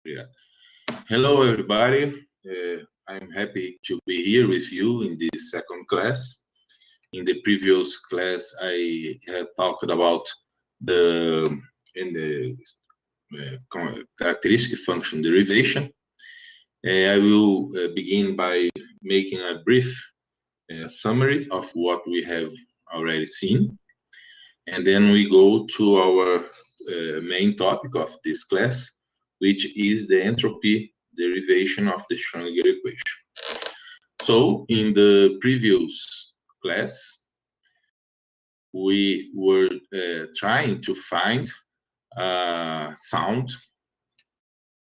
Yeah. Hello, everybody. I'm happy to be here with you in this second class. In the previous class, I had talked about the characteristic function derivation. I will begin by making a brief summary of what we have already seen, and then we go to our main topic of this class, which is the entropy derivation of the Schrödinger equation. So in the previous class, we were trying to find a sound,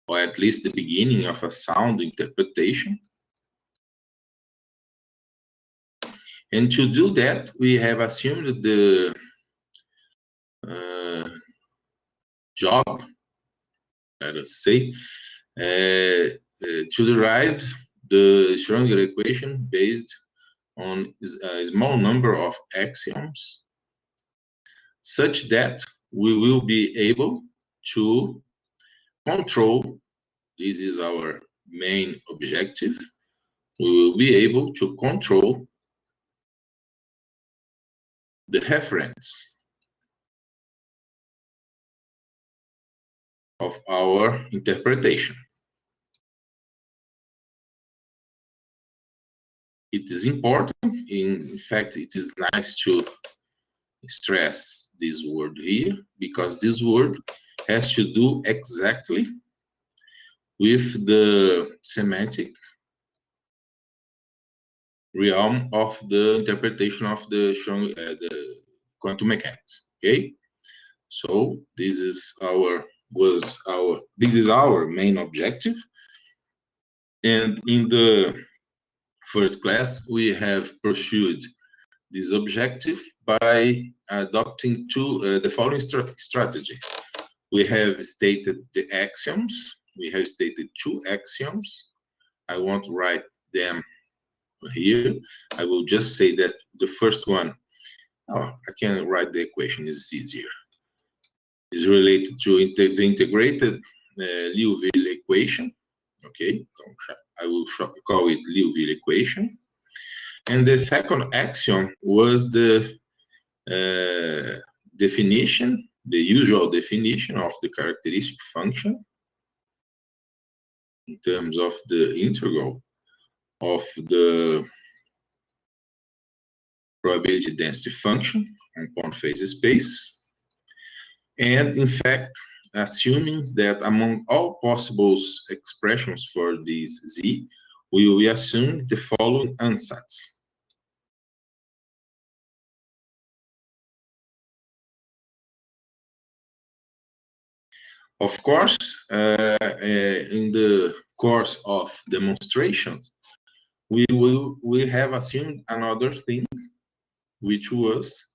or at least the beginning of a sound interpretation. And to do that, we have assumed the job, let us say, to derive the Schrödinger equation based on a small number of axioms, such that we will be able to control, this is our main objective, we will be able to control the reference of our interpretation. It is important, in fact, it is nice to stress this word here, because this word has to do exactly with the semantic realm of the interpretation of the quantum mechanics. Okay, so this is our main objective, and in the first class we have pursued this objective by adopting the following strategy. We have stated the axioms. We have stated two axioms. I won't write them here. I will just say that the first one, I can write the equation, it's easier. Is related to the integrated Liouville equation. Okay, I will call it Liouville equation. And the second axiom was the definition, the usual definition of the characteristic function in terms of the integral of the probability density function on point phase space. And in fact, assuming that among all possible expressions for this z, we will assume the following ansatz. Of course, in the course of demonstrations, we have assumed another thing, which was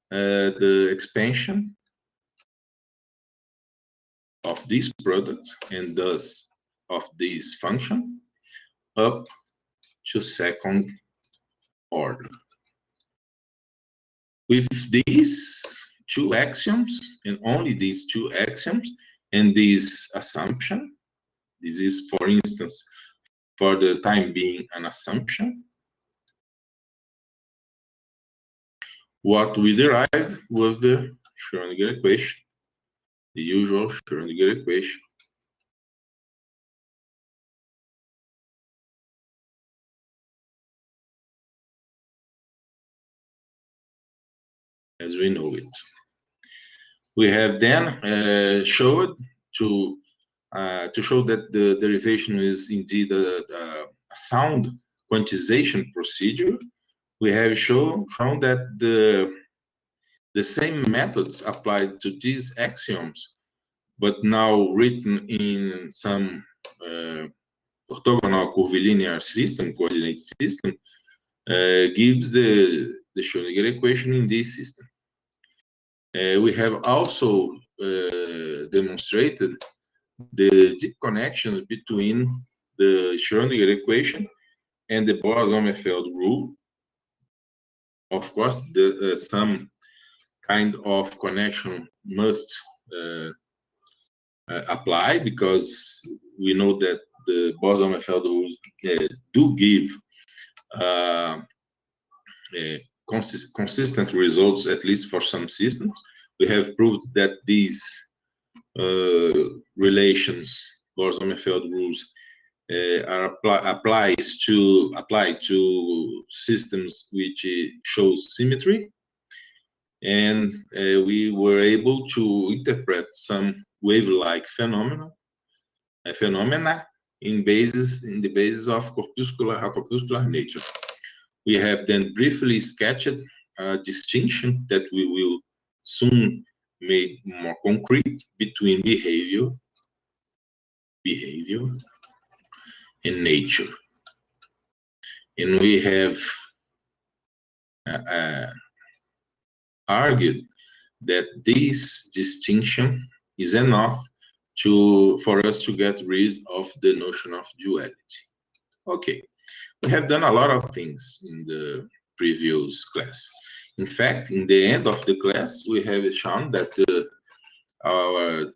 the expansion of this product, and thus of this function, up to second order. With these two axioms, and only these two axioms, and this assumption, this is, for instance, for the time being, an assumption, what we derived was the Schrödinger equation, the usual Schrödinger equation. As we know it. We have then showed to show that the derivation is indeed a sound quantization procedure. We have shown that the same methods applied to these axioms, but now written in some orthogonal curvilinear system, coordinate system, gives the Schrödinger equation in this system. We have also demonstrated the deep connection between the Schrödinger equation and the Boas-Sommerfeld rule. Of course, some kind of connection must apply, because we know that the Bose-Sommerfeld rules do give consistent results, at least for some systems. We have proved that these relations, Bose-Sommerfeld rules, are applied to systems which shows symmetry, and we were able to interpret some wave-like phenomena in the basis of corpuscular nature. We have then briefly sketched a distinction that we will soon make more concrete between behavior and nature. And we have argued that this distinction is enough for us to get rid of the notion of duality. Okay, we have done a lot of things in the previous class. In fact, in the end of the class, we have shown that our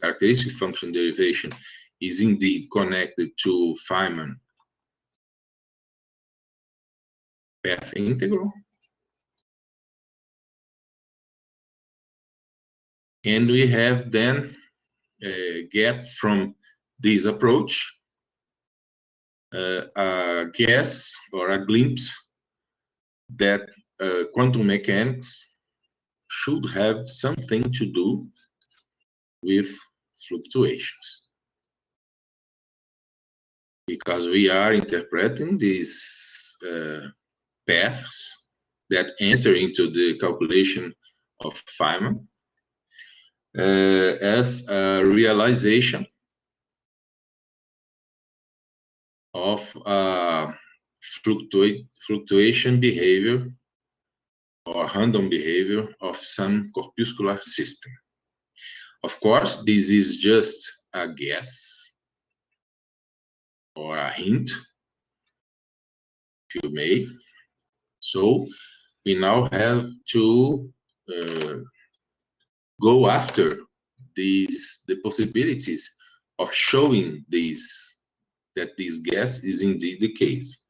characteristic function derivation is indeed connected to Feynman path integral. And we have then get from this approach a guess or a glimpse that quantum mechanics should have something to do with fluctuations, because we are interpreting these paths that enter into the calculation of Feynman as a realization of fluctuation behavior or random behavior of some corpuscular system. Of course, this is just a guess or a hint, if you may. So we now have to go after the possibilities of showing that this guess is indeed the case.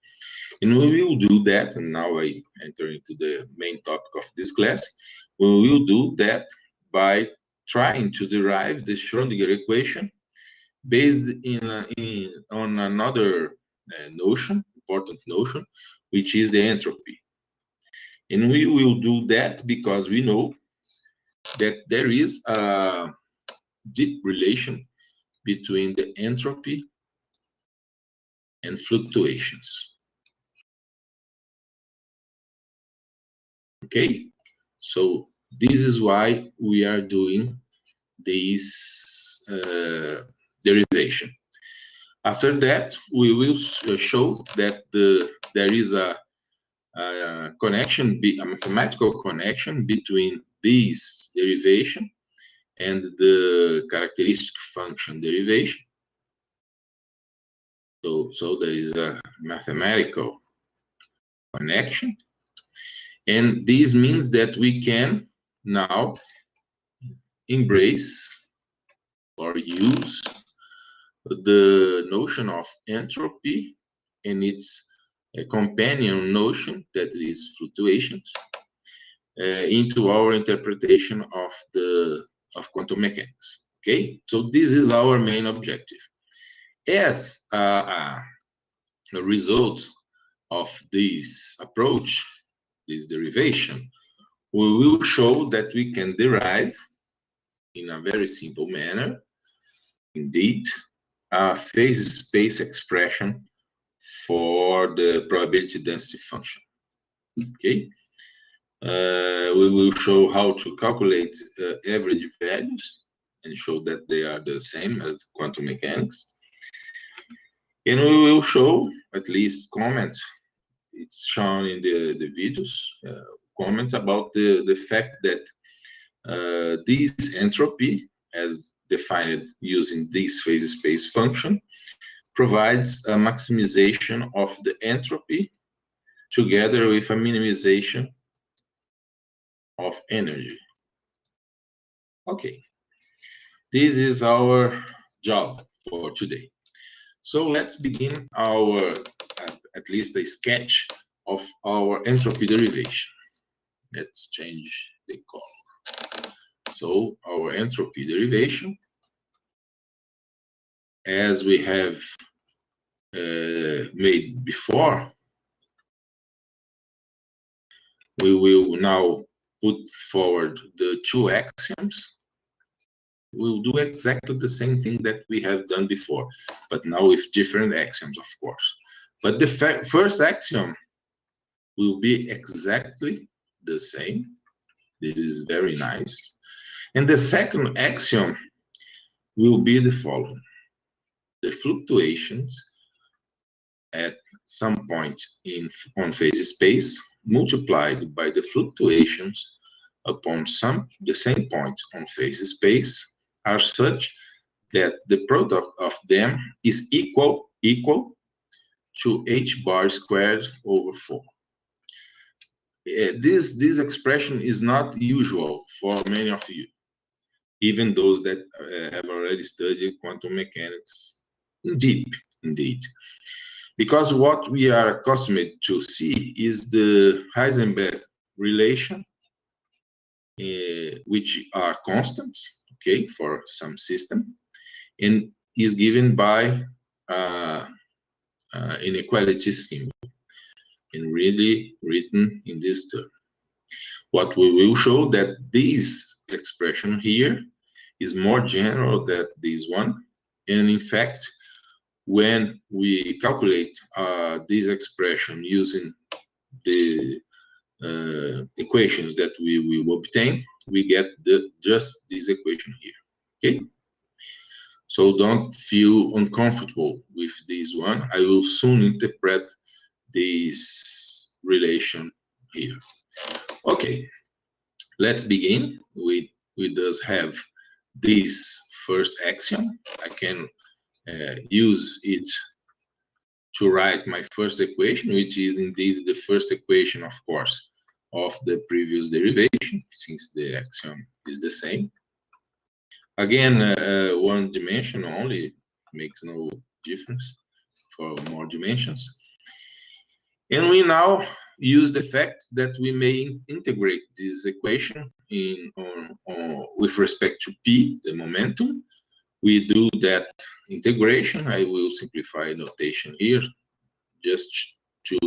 And we will do that, and now I enter into the main topic of this class. We will do that by trying to derive the Schrödinger equation based on another important notion, which is the entropy. And we will do that because we know that there is a deep relation between the entropy and fluctuations. Okay, so this is why we are doing this derivation. After that, we will show that there is a connection, a mathematical connection between this derivation and the characteristic function derivation. So there is a mathematical connection, and this means that we can now embrace or use the notion of entropy and its companion notion, that is fluctuations, into our interpretation of quantum mechanics. Okay, so this is our main objective. As a result of this approach, this derivation, we will show that we can derive in a very simple manner, indeed, a phase space expression for the probability density function. Okay, we will show how to calculate average values and show that they are the same as quantum mechanics. And we will show, at least comment, it's shown in the videos, comment about the fact that this entropy, as defined using this phase space function, provides a maximization of the entropy together with a minimization of energy. Okay, This is our job for today. So let's begin our, at least a sketch of our entropy derivation. Let's change the color. So our entropy derivation, as we have made before, we will now put forward the two axioms. We'll do exactly the same thing that we have done before, but now with different axioms, of course. But the first axiom will be exactly the same. This is very nice. And the second axiom will be the following. The fluctuations at some point on phase space multiplied by the fluctuations upon the same point on phase space are such that the product of them is equal to h bar squared over 4. This expression is not usual for many of you, even those that have already studied quantum mechanics deep, indeed. Because what we are accustomed to see is the Heisenberg relation, which are constants, okay, for some system, and is given by inequality symbol, and really written in this term. What we will show that this expression here is more general than this one, and in fact, when we calculate this expression using the equations that we will obtain, we get just this equation here, okay? So don't feel uncomfortable with this one. I will soon interpret this relation here. Okay, let's begin. We does have this first axiom. I can use it to write my first equation, which is indeed the first equation, of course, of the previous derivation, since the axiom is the same. Again, one dimension only makes no difference for more dimensions. And we now use the fact that we may integrate this equation with respect to P, the momentum. We do that integration. I will simplify notation here just to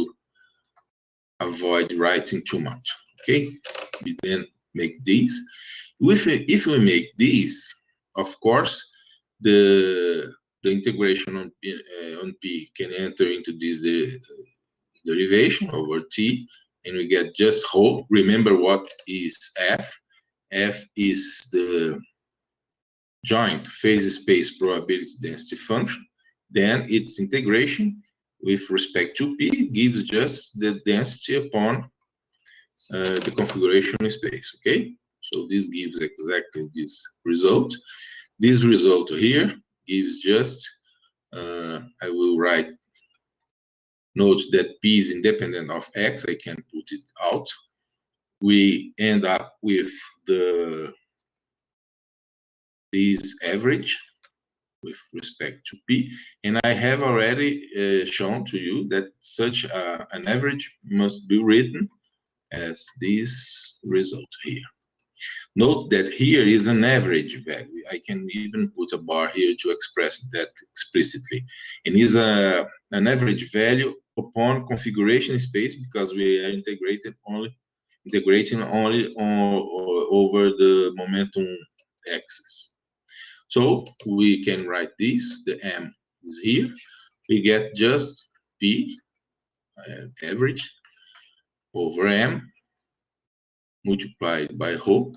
avoid writing too much. Okay, we then make these. If we make these, of course, the integration on P can enter into this derivation over T, and we get just whole. Remember what is F? F is the joint phase space probability density function. Then its integration with respect to P gives just the density upon the configuration space, okay? So this gives exactly this result. This result here gives just, I will write, note that P is independent of X, I can put it out. We end up with this average with respect to P, and I have already shown to you that such an average must be written as this result here. Note that here is an average value. I can even put a bar here to express that explicitly. And is an average value upon configuration space, because we are integrating only over the momentum axis. So we can write this, the M is here. We get just P, average, over M, multiplied by rho,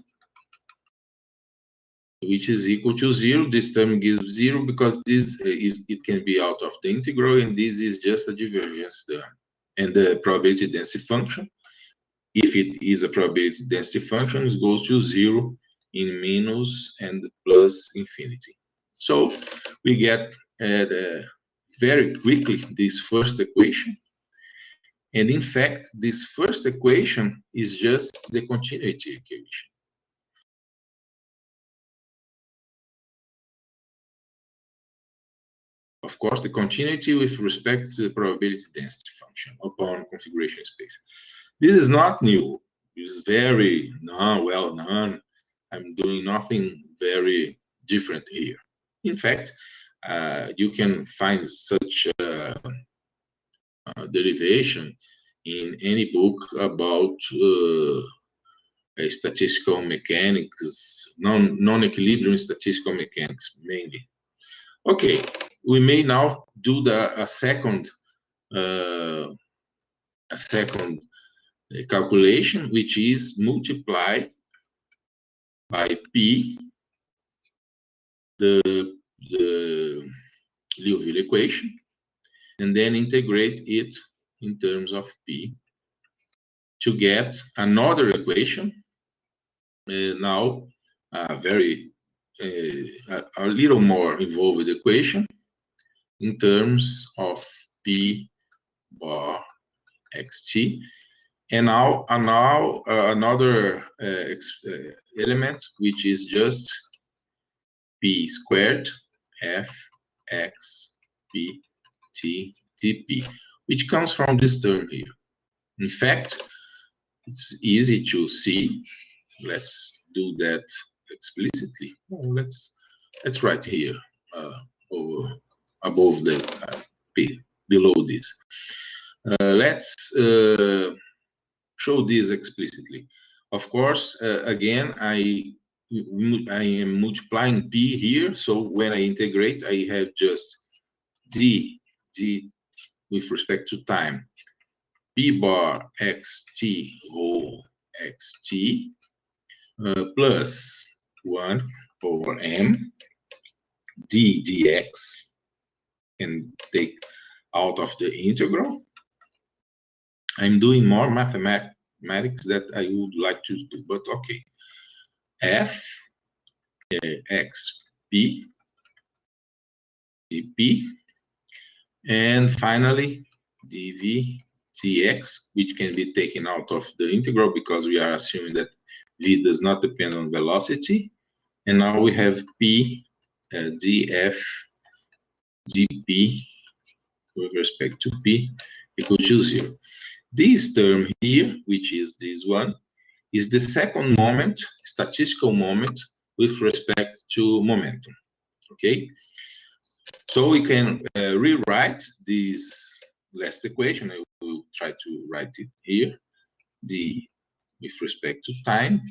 which is equal to 0. This term gives 0 because this it can be out of the integral, and this is just a divergence term. And the probability density function, if it is a probability density function, it goes to 0 in minus and plus infinity. So we get very quickly this first equation. And in fact, this first equation is just the continuity equation. of course, the continuity with respect to the probability density function upon configuration space. This is not new. It's very well known. I'm doing nothing very different here. In fact, you can find such derivation in any book about statistical mechanics, non-equilibrium statistical mechanics mainly. Okay, we may now do a second calculation, which is multiply by P the Liouville equation, and then integrate it in terms of P to get another equation. Now, a little more involved equation in terms of P bar xt. And now another element, which is just P squared f x p t dp, which comes from this term here. In fact, it's easy to see. Let's do that explicitly. Let's write here above the P, below this. Let's show this explicitly. Of course, again, I am multiplying P here, so when I integrate, I have just d with respect to time, P bar xt whole xt plus 1 over m d dx, and take out of the integral. I'm doing more mathematics that I would like to do, but okay. F x p dp, and finally dv dx, which can be taken out of the integral because we are assuming that v does not depend on velocity. And now we have p df dp with respect to p equal to 0. This term here, which is this one, is the second moment, statistical moment, with respect to momentum. Okay? So we can rewrite this last equation. I will try to write it here. D with respect to time,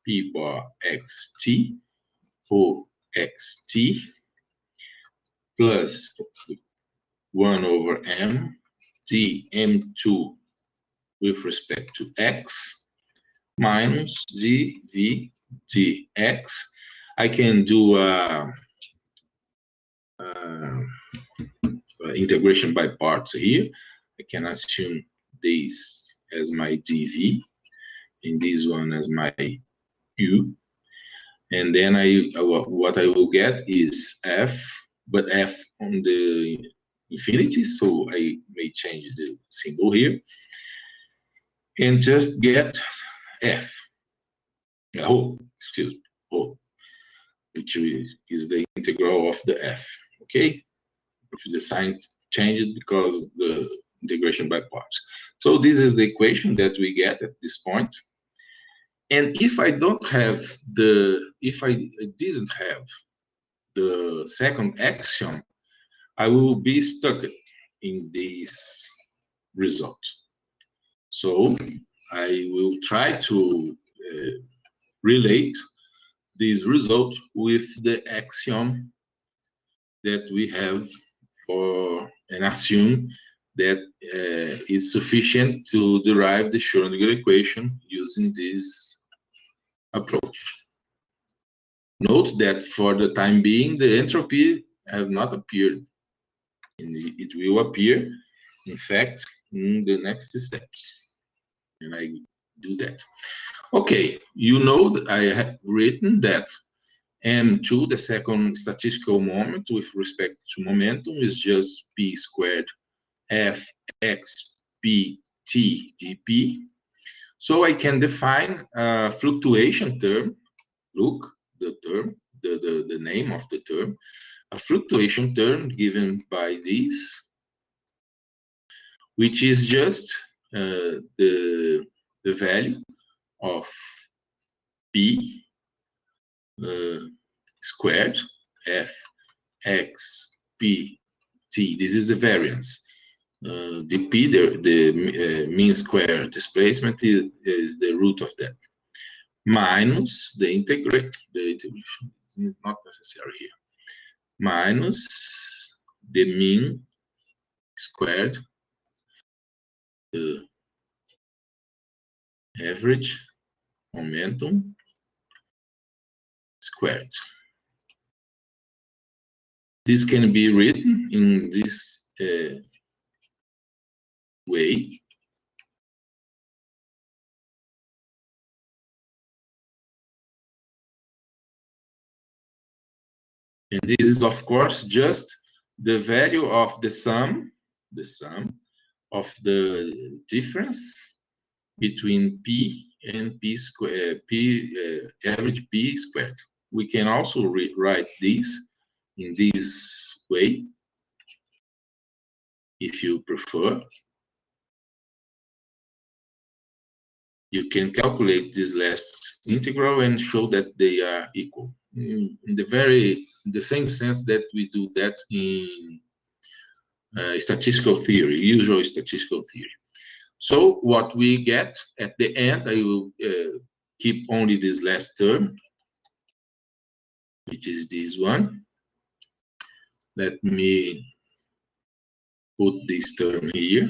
P bar xt, O xt, plus 1 over m, d m2 with respect to x, minus dv dx. I can do integration by parts here. I can assume this as my dv, and this one as my u, and then what I will get is f, but f on the infinity, so I may change the symbol here, and just get f, which is the integral of the f. Okay, if the sign changed because the integration by parts. So this is the equation that we get at this point. And if I didn't have the second axiom, I will be stuck in this result. So I will try to relate this result with the axiom that we have for, and assume that it's sufficient to derive the Schrödinger equation using this approach. Note that for the time being, the entropy have not appeared, and it will appear, in fact, in the next steps. And I do that. Okay, you know that I have written that m2, the second statistical moment with respect to momentum, is just p squared f x p t dp. So I can define a fluctuation term. Look, the term, the name of the term, a fluctuation term given by this, which is just the value of p squared f x p t. This is the variance. The p, the mean square displacement is the root of that, minus the integration is not necessary here, minus the mean squared, the average momentum squared. This can be written in this way. And this is, of course, just the value of the sum of the difference between p and p squared, average p squared. We can also rewrite this in this way, if you prefer. You can calculate this last integral and show that they are equal in the same sense that we do that in statistical theory, usual statistical theory. So what we get at the end, I will keep only this last term, which is this one. Let me put this term here.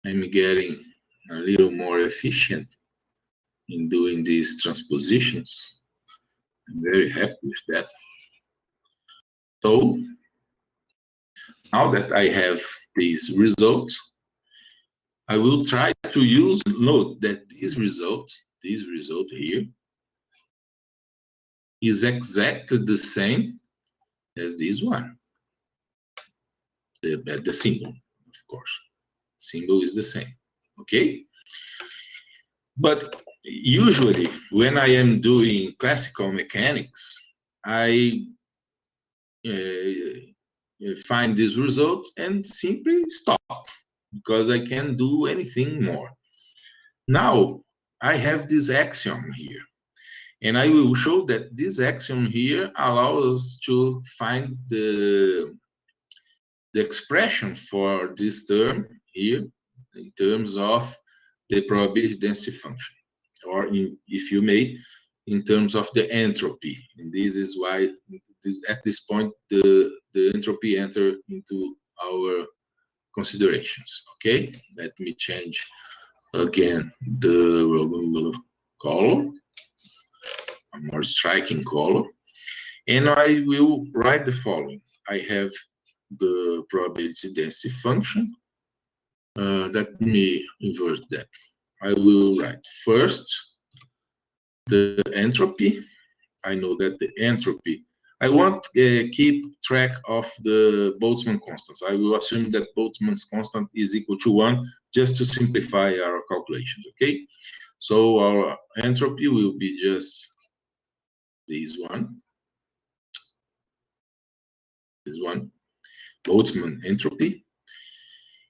I'm getting a little more efficient in doing these transpositions. I'm very happy with that. So now that I have these results, I will try to use, note that this result here is exactly the same as this one. The symbol, of course. Symbol is the same, okay? But usually, when I am doing classical mechanics, I find this result and simply stop, because I can't do anything more. Now, I have this axiom here, and I will show that this axiom here allows us to find the expression for this term here in terms of the probability density function, or if you may, in terms of the entropy. And this is why at this point the entropy enter into our considerations. Okay, let me change again the color, a more striking color, and I will write the following. I have the probability density function. Let me invert that. I will write first the entropy. I know that the entropy, I won't keep track of the Boltzmann constants. I will assume that Boltzmann's constant is equal to 1, just to simplify our calculations, okay? So our entropy will be just this one, Boltzmann entropy.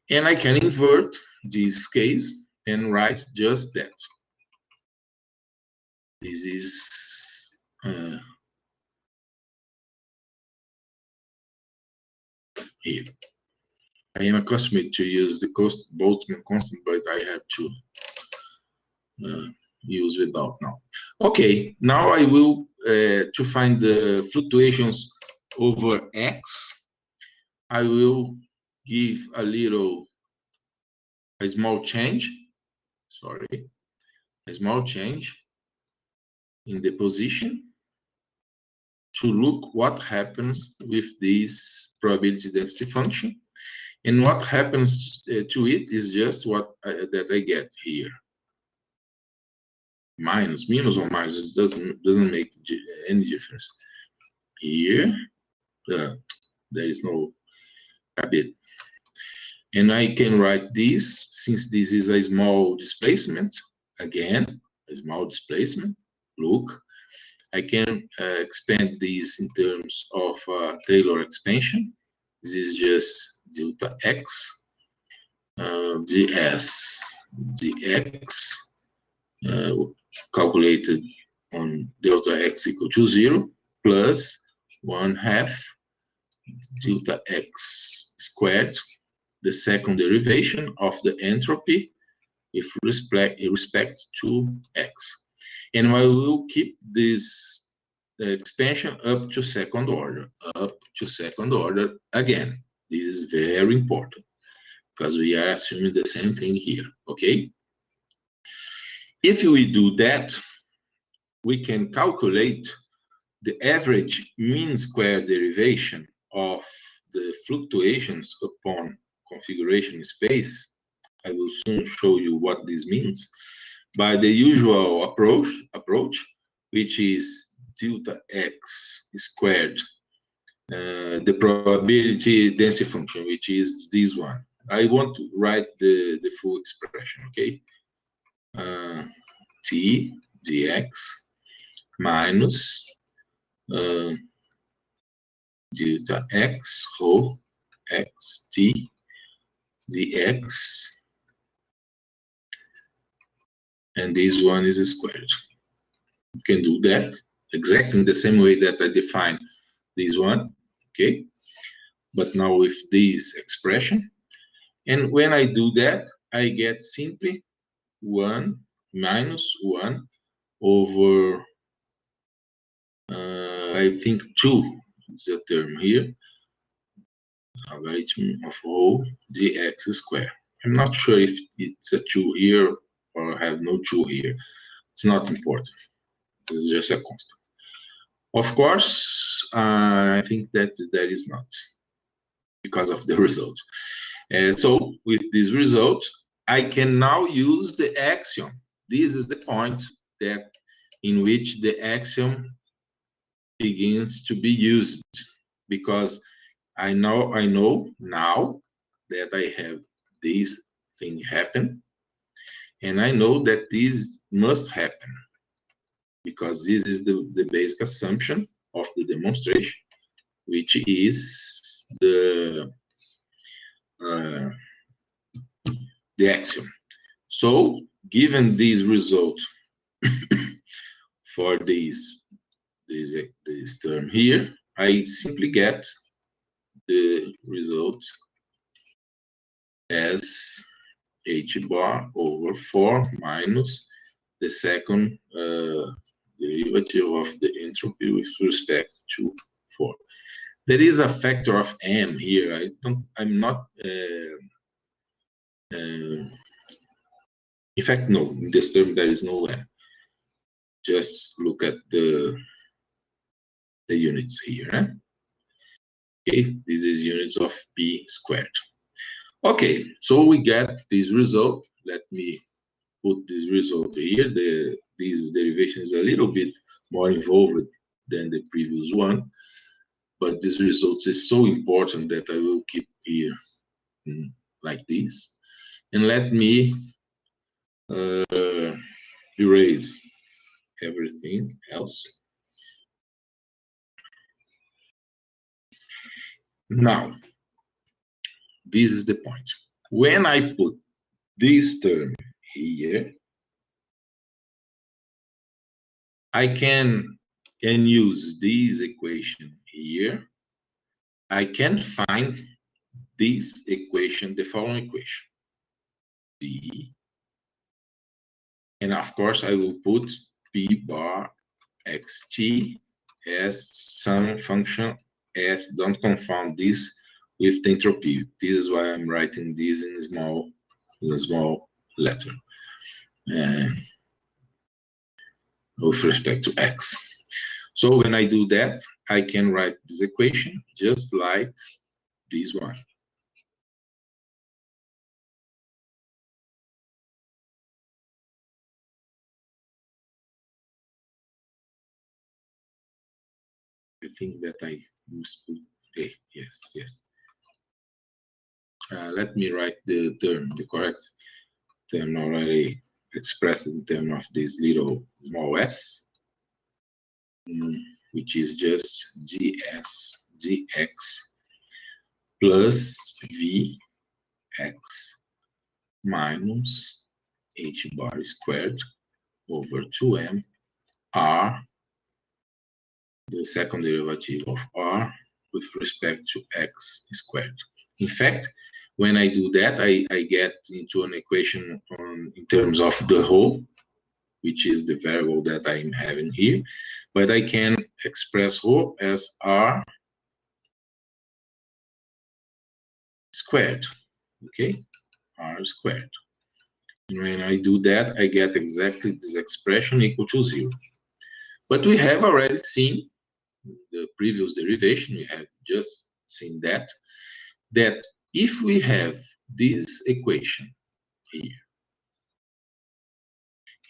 And I can invert this case and write just that. This is here. I am accustomed to use the Boltzmann constant, but I have to use without now. Okay, now I will, to find the fluctuations over x, I will give a small change in the position to look what happens with this probability density function. And what happens to it is just what that I get here. Minus or minus, it doesn't make any difference. Here, there is no bit. And I can write this, since this is a small displacement, again, a small displacement. look, I can expand this in terms of Taylor expansion. This is just delta x ds dx calculated on delta x equal to 0 plus 1/2 delta x squared, the second derivation of the entropy with respect to x. And I will keep this expansion up to second order again. This is very important because we are assuming the same thing here, okay? If we do that, we can calculate the average mean square derivation of the fluctuations upon configuration space. I will soon show you what this means, by the usual approach, which is delta x squared, the probability density function, which is this one. I want to write the full expression, okay? T dx minus delta x whole x t dx, and this one is squared. You can do that exactly in the same way that I define this one, okay? But now with this expression. And when I do that, I get simply 1 minus 1 over, I think 2 is the term here, logarithm of whole dx squared. I'm not sure if it's a 2 here or I have no 2 here. It's not important. It's just a constant. Of course, I think that is not because of the result. So with this result, I can now use the axiom. This is the point that in which the axiom begins to be used, because I know now that I have this thing happen, and I know that this must happen, because this is the basic assumption of the demonstration, which is the axiom. So, given this result for this term here, I simply get the result as h bar over 4 minus the second derivative of the entropy with respect to 4. There is a factor of m here. I'm not. In fact, no. In this term, there is no m. Just look at the units here. Eh? Okay, this is units of p squared. Okay, so we get this result. Let me put this result here. This derivation is a little bit more involved than the previous one, but this result is so important that I will keep here like this. And let me erase everything else. Now, this is the point. When I put this term here, I can use this equation here. I can find this equation, the following equation. D, and of course, I will put p bar xt as some function s. Don't confound this with the entropy. This is why I'm writing this in a small letter with respect to x. So when I do that, I can write this equation just like this one. I think that I must put, okay, yes. Let me write the correct term already expressed in terms of this little small s. which is just ds dx plus vx minus h bar squared over 2m r, the second derivative of r with respect to x squared. In fact, when I do that, I get into an equation in terms of the whole, which is the variable that I'm having here, but I can express rho as r squared, okay? R squared. And when I do that, I get exactly this expression equal to 0. But we have already seen the previous derivation, we have just seen that if we have this equation here,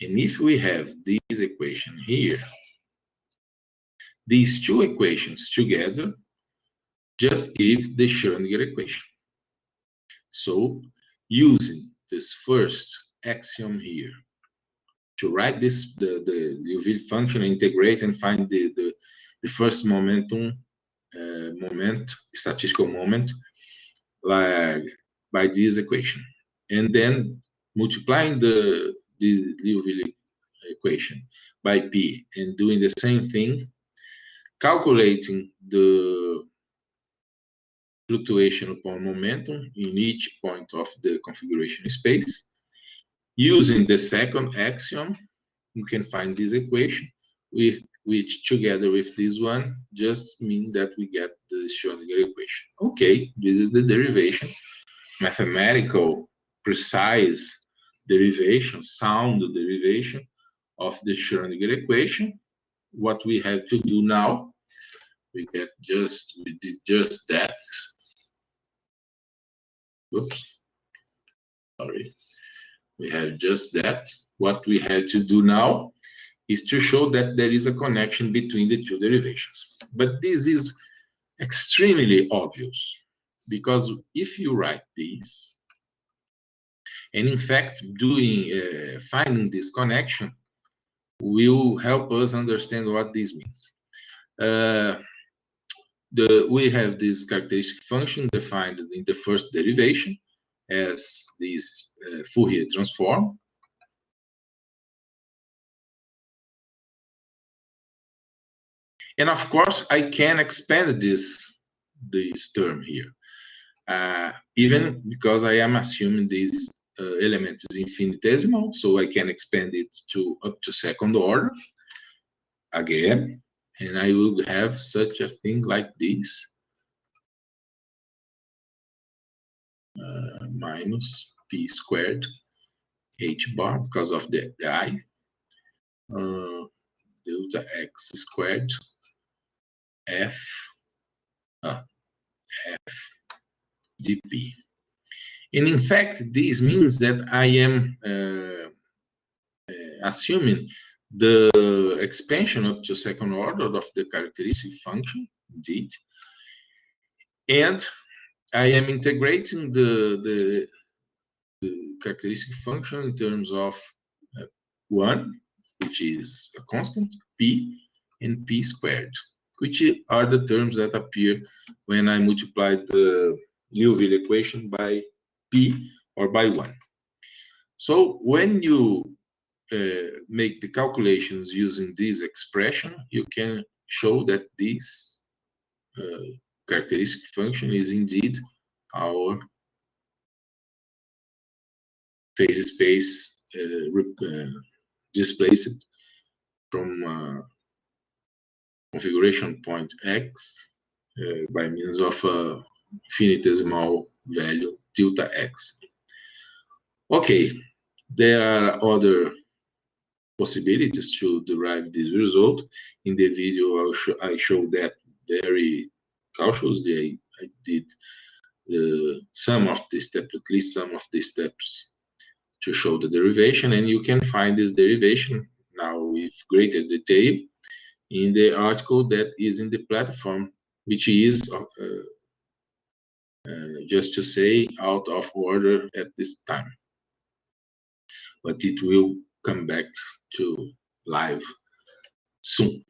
and if we have this equation here, these two equations together just give the Schrödinger equation. So, using this first axiom here to write this, the Liouville function, integrate and find the first statistical moment, like by this equation, and then multiplying the Liouville equation by p and doing the same thing, calculating the fluctuation upon momentum in each point of the configuration space. Using the second axiom, you can find this equation, which together with this one just mean that we get the Schrödinger equation. Okay, this is the derivation, mathematical, precise derivation, sound derivation of the Schrödinger equation. What we have to do now, we did just that. Oops, sorry. We have just that. What we had to do now is to show that there is a connection between the two derivations. But this is extremely obvious, because if you write this, and in fact, finding this connection will help us understand what this means. We have this characteristic function defined in the first derivation as this Fourier transform. And of course, I can expand this term here, even because I am assuming this element is infinitesimal, so I can expand it to up to second order again, and I will have such a thing like this, minus p squared h bar because of the I, delta x squared f dp. And in fact, this means that I am assuming the expansion up to second order of the characteristic function, indeed, and I am integrating the characteristic function in terms of 1, which is a constant, p, and p squared, which are the terms that appear when I multiply the Liouville equation by p or by 1. So when you make the calculations using this expression, you can show that this characteristic function is indeed our phase space displaced from configuration point x by means of a infinitesimal value delta x. Okay, there are other possibilities to derive this result. In the video, I showed that very cautiously. I did some of the steps, at least some of the steps, to show the derivation, and you can find this derivation now with greater detail in the article that is in the platform, which is just to say out of order at this time, but it will come back to live soon.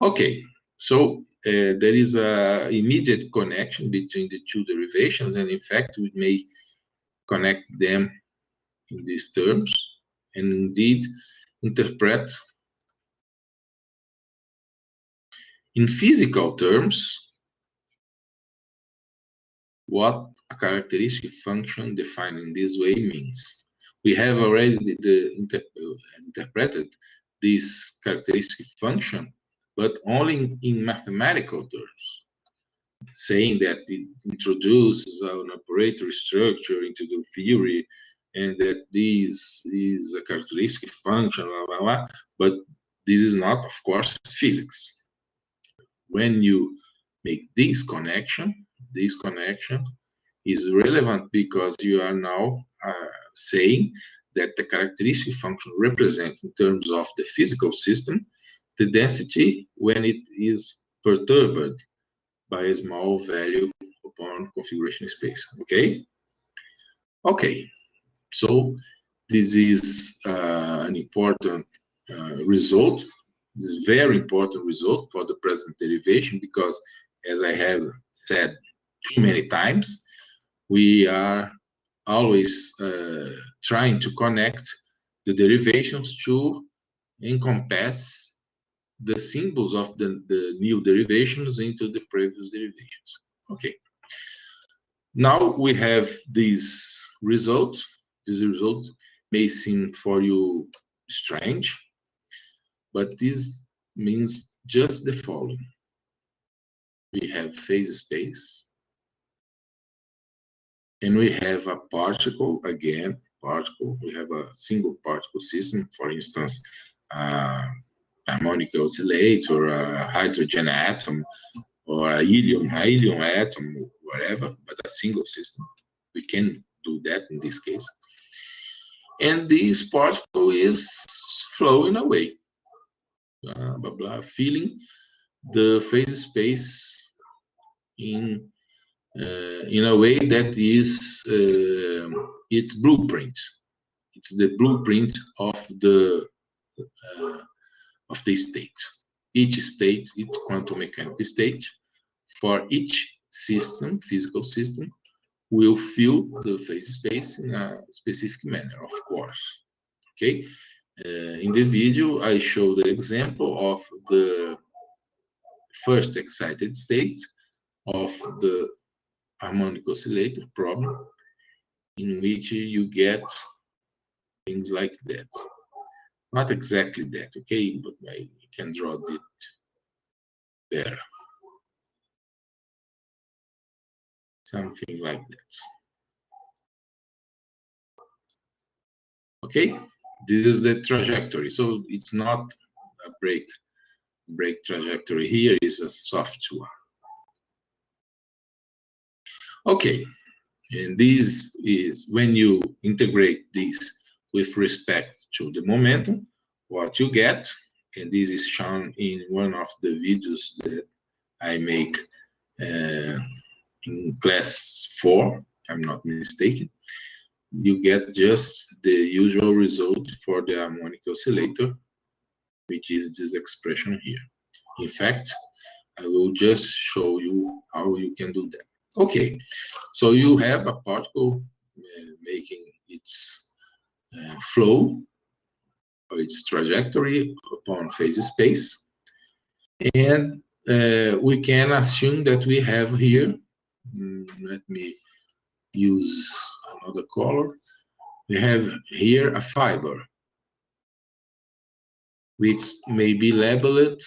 Okay, so there is a immediate connection between the two derivations, and in fact, we may connect them in these terms, and indeed interpret in physical terms what a characteristic function defined in this way means. We have already interpreted this characteristic function, but only in mathematical terms, saying that it introduces an operator structure into the theory, and that this is a characteristic function, blah, blah, blah. But this is not, of course, physics. When you make this connection is relevant because you are now saying that the characteristic function represents, in terms of the physical system, the density when it is perturbed by a small value upon configuration space. Okay? Okay. So this is an important result. This is very important result for the present derivation because, as I have said too many times, we are always trying to connect the derivations to encompass the symbols of the new derivations into the previous derivations. Okay. Now we have this result. This result may seem for you strange, but this means just the following. We have phase space, and we have a particle, again, particle. We have a single particle system, for instance, harmonic oscillator, a hydrogen atom, or a helium atom, whatever, but a single system. We can do that in this case. And this particle is flowing away, blah, blah, blah, filling the phase space in a way that is its blueprint. It's the blueprint of the state. Each state, each quantum mechanical state, for each system, physical system, will fill the phase space in a specific manner, of course. Okay. In the video, I show the example of the first excited state of the harmonic oscillator problem, in which you get things like that. Not exactly that, okay, but I can draw it better. Something like that. Okay, this is the trajectory. So it's not a break trajectory here, is a soft one. Okay, and this is when you integrate this with respect to the momentum, what you get, and this is shown in one of the videos that I make in class 4, if I'm not mistaken. You get just the usual result for the harmonic oscillator, which is this expression here. In fact, I will just show you how you can do that. Okay, so you have a particle making its flow or its trajectory upon phase space, and we can assume that we have here, let me use another color, we have here a fiber, which may be labeled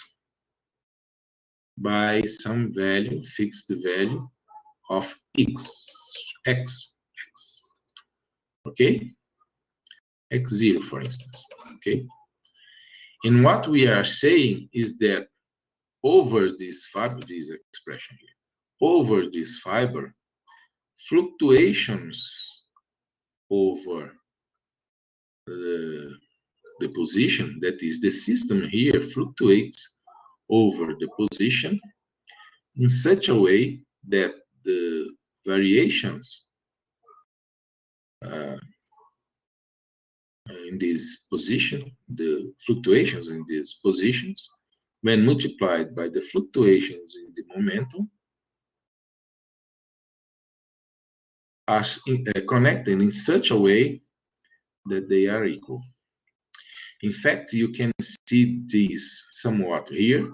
by some value, fixed value of x, okay? x0, for instance, okay? And what we are saying is that over this fiber, this expression here, over this fiber, fluctuations over the position, that is, the system here fluctuates over the position in such a way that the variations in this position, the fluctuations in these positions when multiplied by the fluctuations in the momentum, are connected in such a way that they are equal. In fact, you can see this somewhat here,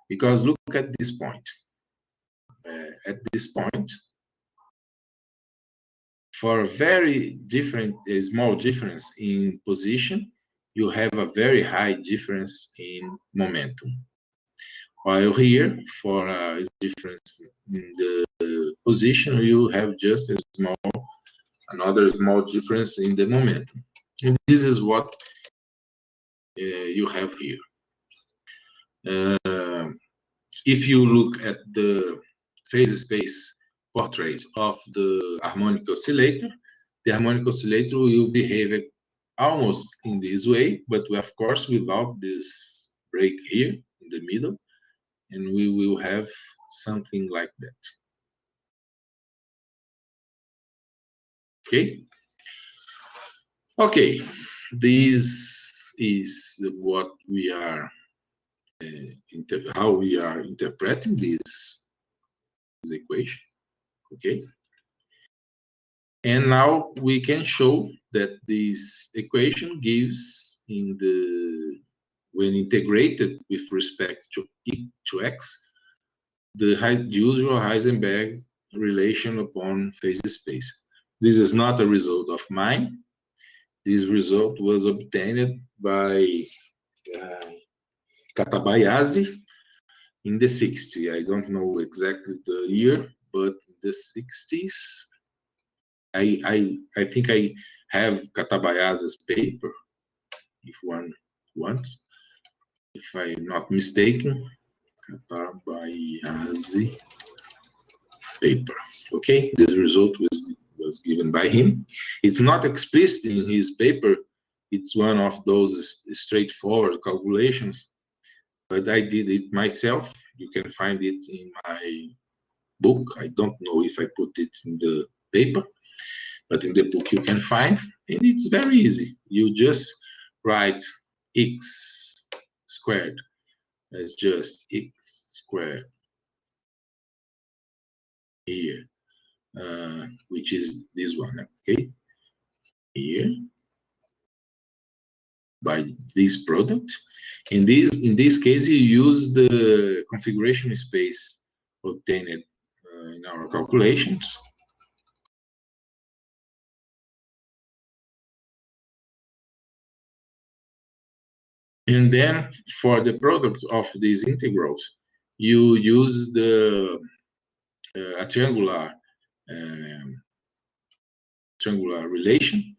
because look at this point. At this point, for a very different, small difference in position, you have a very high difference in momentum. While here, for a difference in the position, you have just another small difference in the momentum. And this is what you have here. If you look at the phase space portrait of the harmonic oscillator, the harmonic oscillator will behave almost in this way, but of course without this break here in the middle, and we will have something like that. Okay. Okay, this is what we are, how we are interpreting this equation. Okay. And now we can show that this equation gives when integrated with respect to x, the usual Heisenberg relation upon phase space. This is not a result of mine. This result was obtained by Katabayashi in the 60s. I don't know exactly the year, but in the 60s. I think I have Katabayashi's paper, if one wants, if I'm not mistaken. Katabayashi paper. Okay, this result was given by him. It's not explicit in his paper. It's one of those straightforward calculations, but I did it myself. You can find it in my book. I don't know if I put it in the paper, but in the book you can find, and it's very easy. You just write x squared as just x squared here, which is this one, okay? Here, by this product. In this case, you use the configuration space obtained in our calculations. And then for the product of these integrals, you use a triangular relation.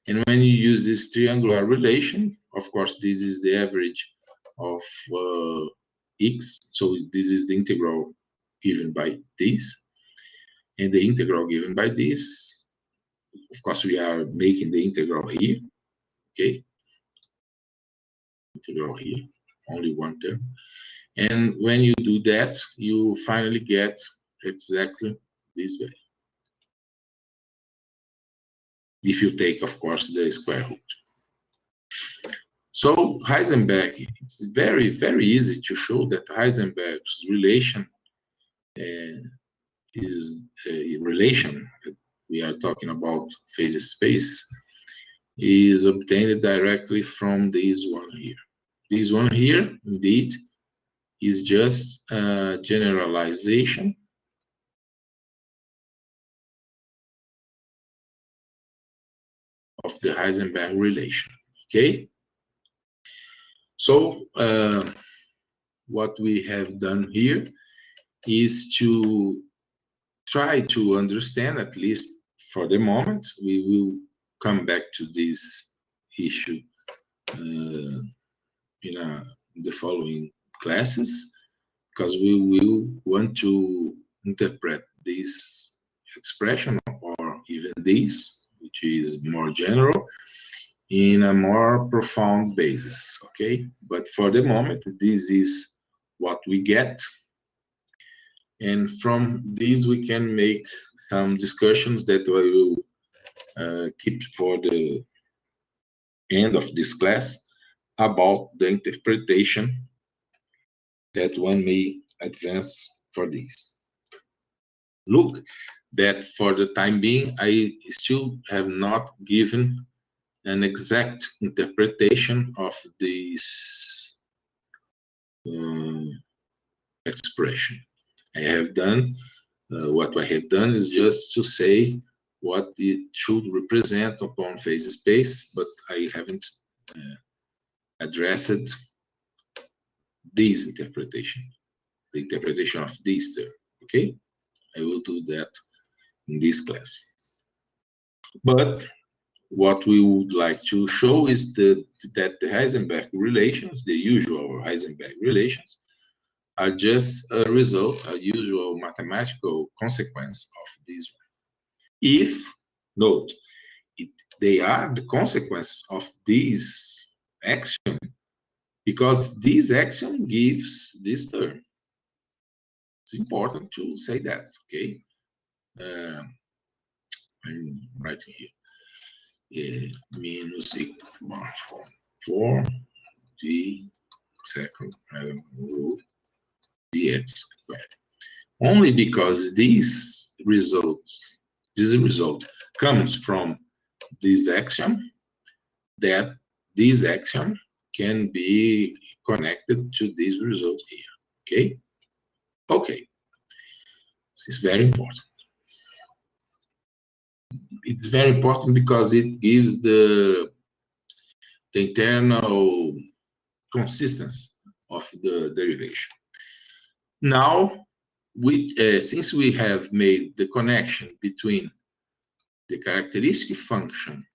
And when you use this triangular relation, of course, this is the average of x. So this is the integral given by this. And the integral given by this, of course, we are making the integral here. Okay. Integral here, only one term. And when you do that, you finally get exactly this way. If you take, of course, the square root. So Heisenberg, it's very, very easy to show that Heisenberg's relation is a relation that we are talking about phase space is obtained directly from this one here. This one here, indeed, is just a generalization of the Heisenberg relation, okay? So what we have done here is to try to understand, at least for the moment, we will come back to this issue in the following classes, because we will want to interpret this expression, or even this, which is more general, in a more profound basis, okay? But for the moment, this is what we get. And from these, we can make some discussions that I will keep for the end of this class about the interpretation that one may advance for this. Look, that for the time being, I still have not given an exact interpretation of this expression. I have done, what I have done is just to say what it should represent upon phase space, but I haven't addressed this interpretation, the interpretation of this term, okay? I will do that in this class. But what we would like to show is that the Heisenberg relations, the usual Heisenberg relations, are just a result, a usual mathematical consequence of this one. If, note, they are the consequence of this axiom, because this axiom gives this term. It's important to say that, okay? I'm writing here. Minus equal 4 d second rule dx squared. Only because this result comes from this axiom, that this axiom can be connected to this result here. Okay? Okay. This is very important. It's very important because it gives the internal consistency of the derivation. Now, since we have made the connection between the characteristic function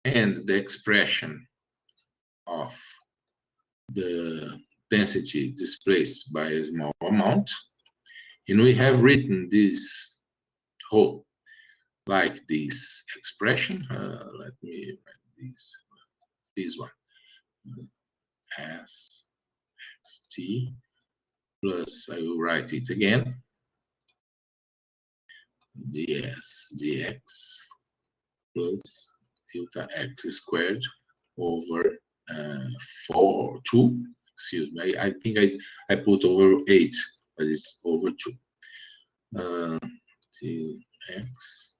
and the expression of the density displaced by a small amount, and we have written this whole like this expression. Let me write this one. S t plus, I will write it again, ds dx plus delta x squared over 2. Excuse me, I think I put over 8, but it's over 2. Dx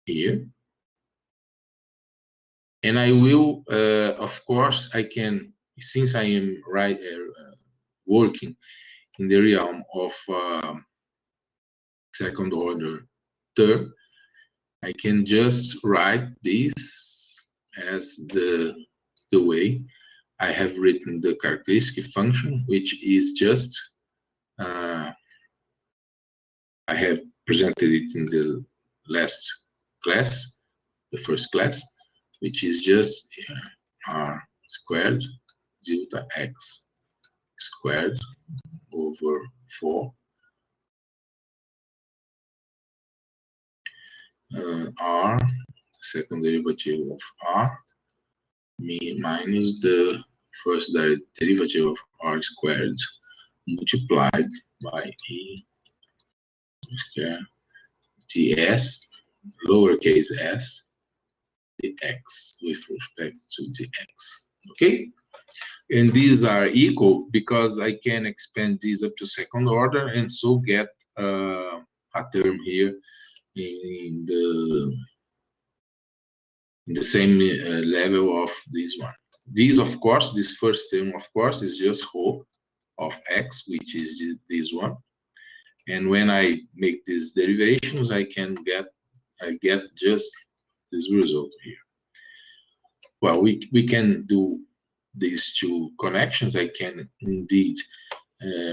here. And I will, of course, I can, since I am working in the realm of second order term, I can just write this as the way I have written the characteristic function, which is just, I have presented it in the last class, the first class, which is just r squared delta x squared over 4 r, second derivative of r, minus the first derivative of r squared multiplied by e square ds lowercase s dx with respect to dx. Okay? And these are equal because I can expand these up to second order and so get a term here in the same level of this one. This, of course, this first term, of course, is just whole of x, which is this one. And when I make these derivations, I get just this result here. Well, we can do these two connections. I can indeed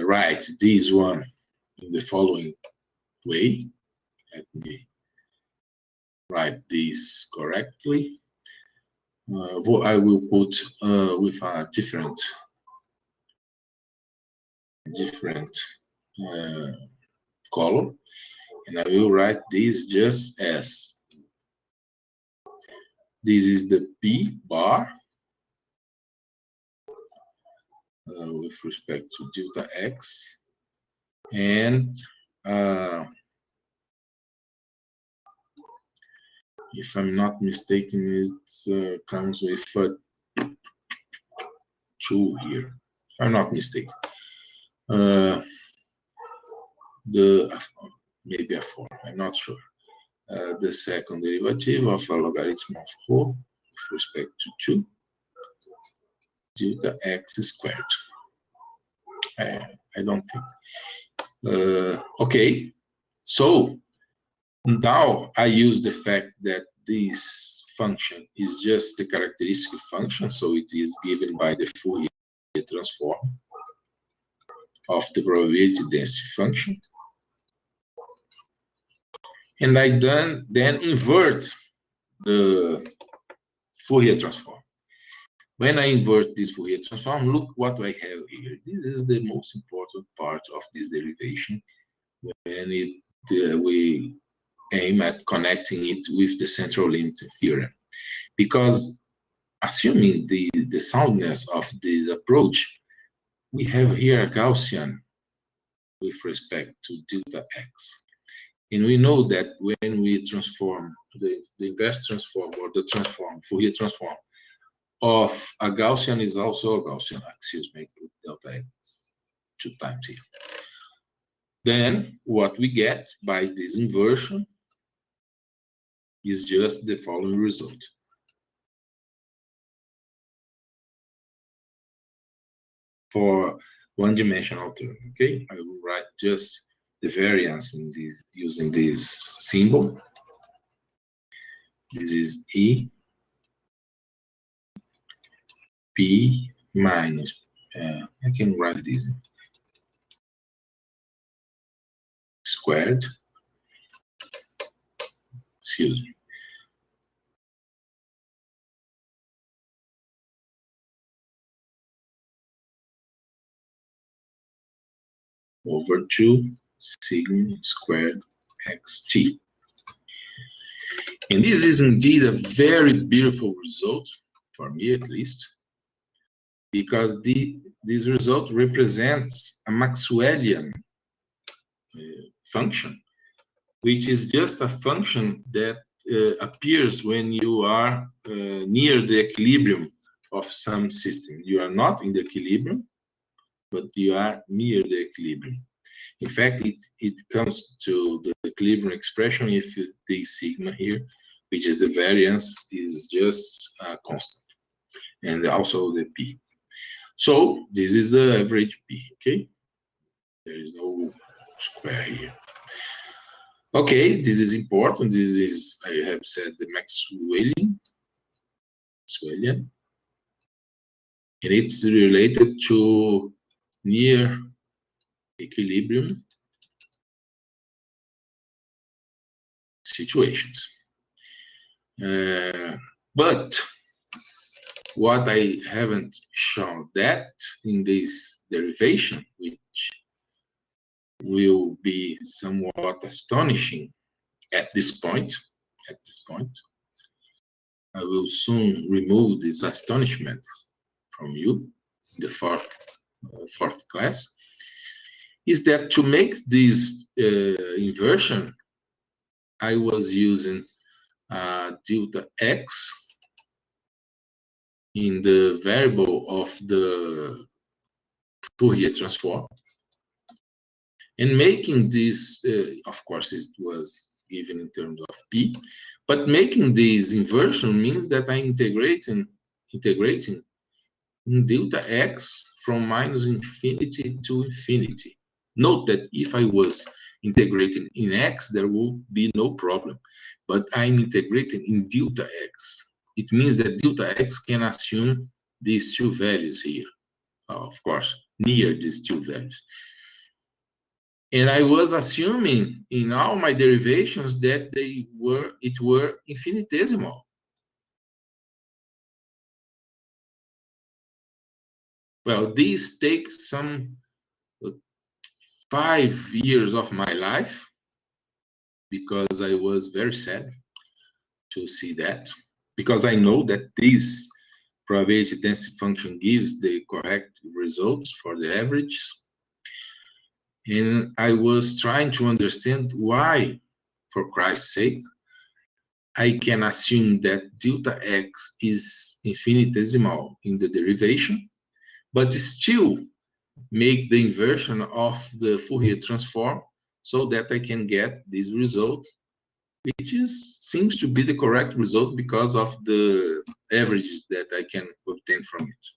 write this one in the following way. Let me write this correctly. I will put with a different color, and I will write this just as this is the P bar with respect to delta x, and if I'm not mistaken, it comes with 2 here, if I'm not mistaken. Maybe a 4, I'm not sure. The second derivative of a logarithm of rho with respect to 2 delta x squared. I don't think. Okay, so now I use the fact that this function is just the characteristic function, so it is given by the Fourier transform of the probability density function. And I then invert the Fourier transform. When I invert this Fourier transform, look what I have here. This is the most important part of this derivation when we aim at connecting it with the central limit theorem. Because assuming the soundness of this approach, we have here a Gaussian with respect to delta x. And we know that when we transform the inverse transform or the transform, Fourier transform of a Gaussian is also a Gaussian, excuse me, put delta x 2 times here. Then what we get by this inversion is just the following result. For one-dimensional term, okay? I will write just the variance in this using this symbol. This is E P minus, I can write this squared, excuse me, over 2 sigma squared xt. And this is indeed a very beautiful result, for me at least, because this result represents a Maxwellian function, which is just a function that appears when you are near the equilibrium of some system. You are not in the equilibrium, but you are near the equilibrium. In fact, it comes to the equilibrium expression if the sigma here, which is the variance, is just constant, and also the p. So this is the average p, okay? There is no square here. Okay, this is important. This is, I have said, the Maxwellian, and it's related to near equilibrium situations. But what I haven't shown that in this derivation, which will be somewhat astonishing at this point, I will soon remove this astonishment from you in the fourth class, is that to make this inversion, I was using delta x in the variable of the Fourier transform, and making this, of course, it was given in terms of p, but making this inversion means that I'm integrating in delta x from minus infinity to infinity. Note that if I was integrating in x, there will be no problem, but I'm integrating in delta x. It means that delta x can assume these two values here, of course, near these two values. And I was assuming in all my derivations that it were infinitesimal. Well, this takes some 5 years of my life, because I was very sad to see that, because I know that this probability density function gives the correct results for the averages. And I was trying to understand why, for Christ's sake, I can assume that delta x is infinitesimal in the derivation, but still make the inversion of the Fourier transform so that I can get this result, which seems to be the correct result because of the average that I can obtain from it.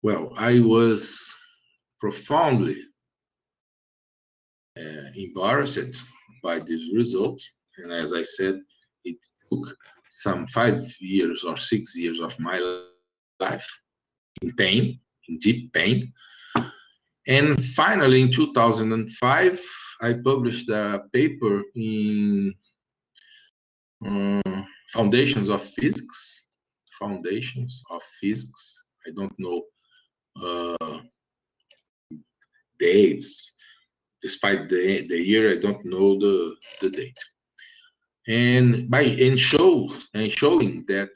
Well, I was profoundly embarrassed by this result, and as I said, it took some 5 years or 6 years of my life in pain, in deep pain. And finally, in 2005, I published a paper in Foundations of Physics. Foundations of Physics. I don't know dates. Despite the year, I don't know the date. And showing that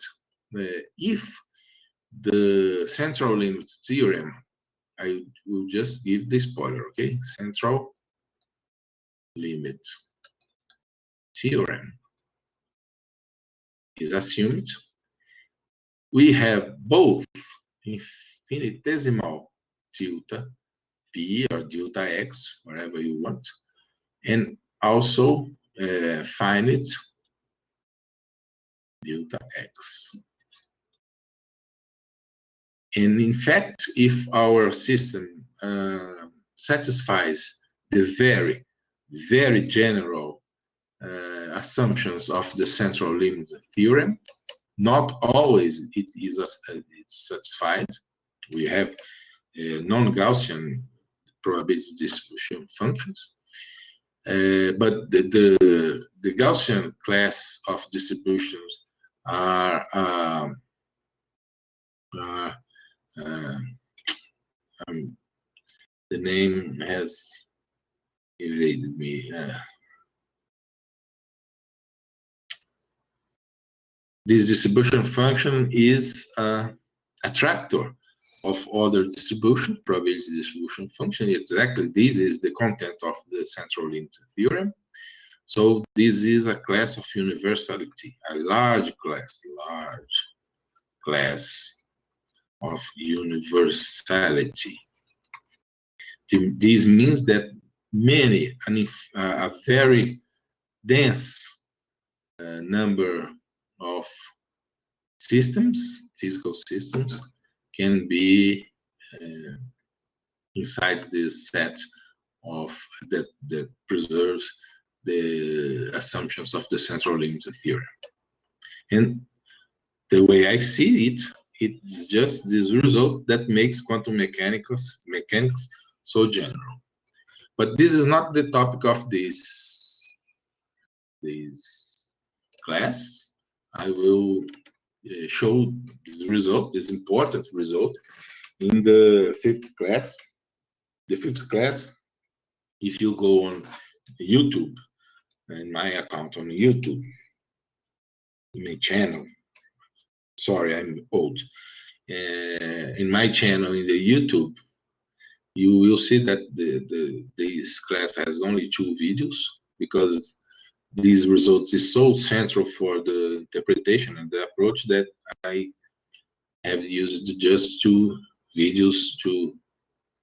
if the central limit theorem, I will just give the spoiler, okay? Central limit theorem is assumed. We have both infinitesimal delta p or delta x, wherever you want, and also finite delta x. And in fact, if our system satisfies the very, very general assumptions of the central limit theorem, not always it's satisfied. We have non-Gaussian probability distribution functions, but the Gaussian class of distributions are the name has evaded me. This distribution function is an attractor of other distribution, probability distribution function. Exactly, this is the content of the central limit theorem. So this is a class of universality, a large class of universality. This means that a very dense number of systems, physical systems, can be inside this set of that preserves the assumptions of the central limit theorem. And the way I see it, it's just this result that makes quantum mechanics so general. But this is not the topic of this class. I will show this result, this important result, in the 5th class. The 5th class, if you go on YouTube, in my account on YouTube, in my channel, sorry, I'm old. In my channel in the YouTube, you will see that this class has only 2 videos, because these results is so central for the interpretation and the approach that I have used just 2 videos to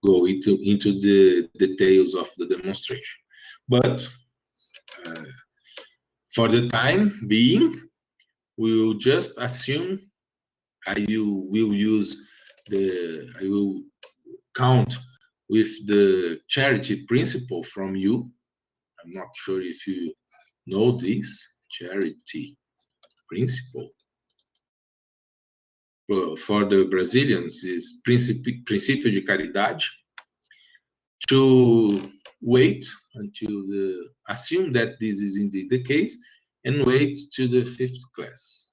go into the details of the demonstration. But for the time being, we will just assume I will count with the charity principle from you. I'm not sure if you know this charity principle. For the Brazilians, is princípio de caridade. To wait until assume that this is indeed the case, and wait to the 5th class.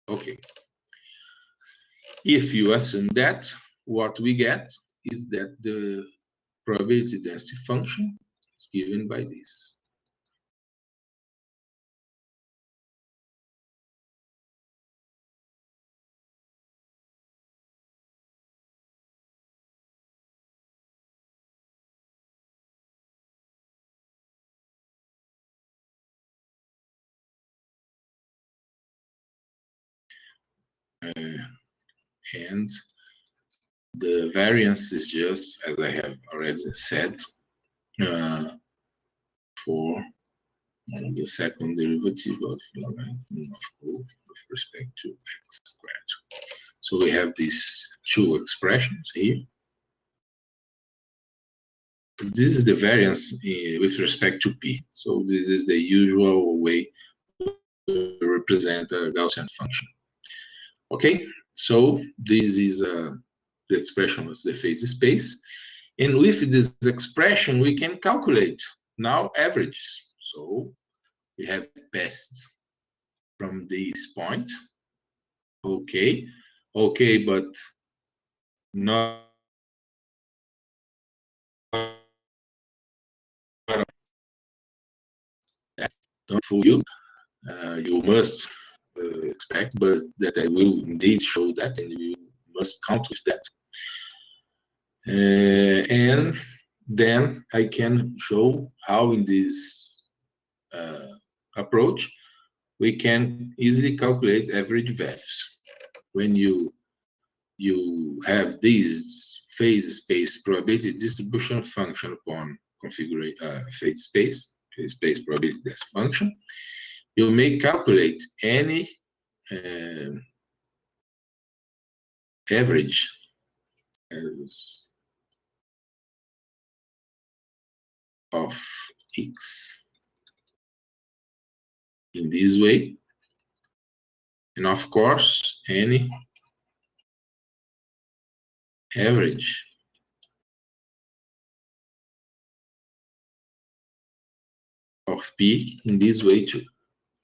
Okay. If you assume that, what we get is that the probability density function is given by this. and the variance is just, as I have already said, for the second derivative of logarithm of O with respect to x squared. So we have these two expressions here. This is the variance with respect to P. So this is the usual way to represent a Gaussian function. Okay, so this is the expression of the phase space. And with this expression, we can calculate now averages. So we have passed from this point. Okay, but not don't fool you. You must expect, but that I will indeed show that, and you must count with that. And then I can show how in this approach we can easily calculate average values. When you have this phase space probability distribution function upon configuration phase space probability density function, you may calculate any average of x in this way, and of course any average of P in this way too.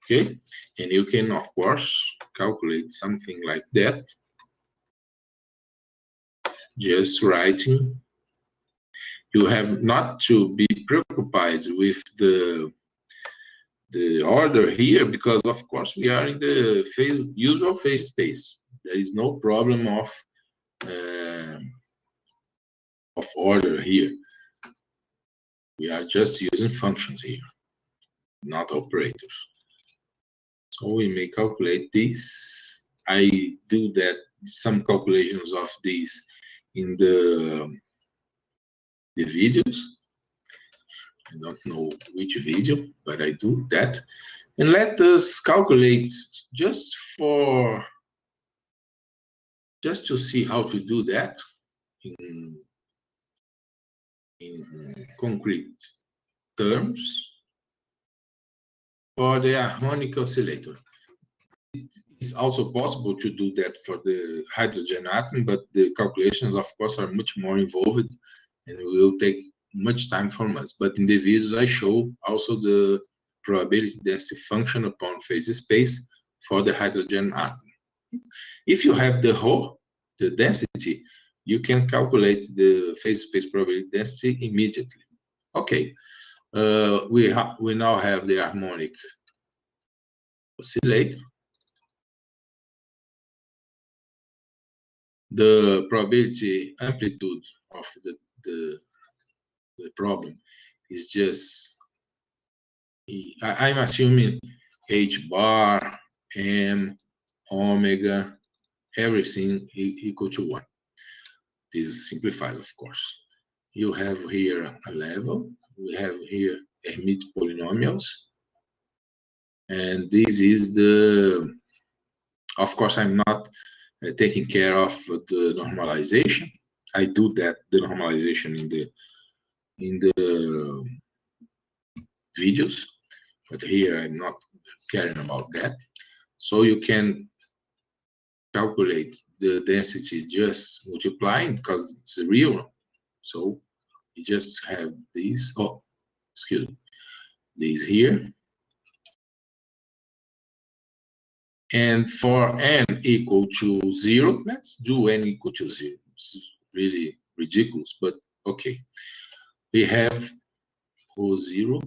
Okay, and you can of course calculate something like that just writing. You have not to be preoccupied with the order here, because of course we are in the usual phase space. There is no problem of order here. We are just using functions here, not operators. So we may calculate this. I do that, some calculations of this in the videos. I don't know which video, but I do that. And let us calculate just to see how to do that in concrete terms for the harmonic oscillator. It's also possible to do that for the hydrogen atom, but the calculations, of course, are much more involved and will take much time from us. But in the videos, I show also the probability density function upon phase space for the hydrogen atom. If you have the density, you can calculate the phase space probability density immediately. Okay, we now have the harmonic oscillator. The probability amplitude of the problem is just, I'm assuming h bar, m, omega, everything equal to 1. This is simplified, of course. You have here a level. We have here Hermite polynomials. And this is the, of course, I'm not taking care of the normalization. I do that, the normalization in the videos, but here I'm not caring about that. So you can calculate the density just multiplying, because it's real. So you just have these, excuse me, these here. And for n equal to 0, let's do n equal to 0. It's really ridiculous, but okay. We have ρ0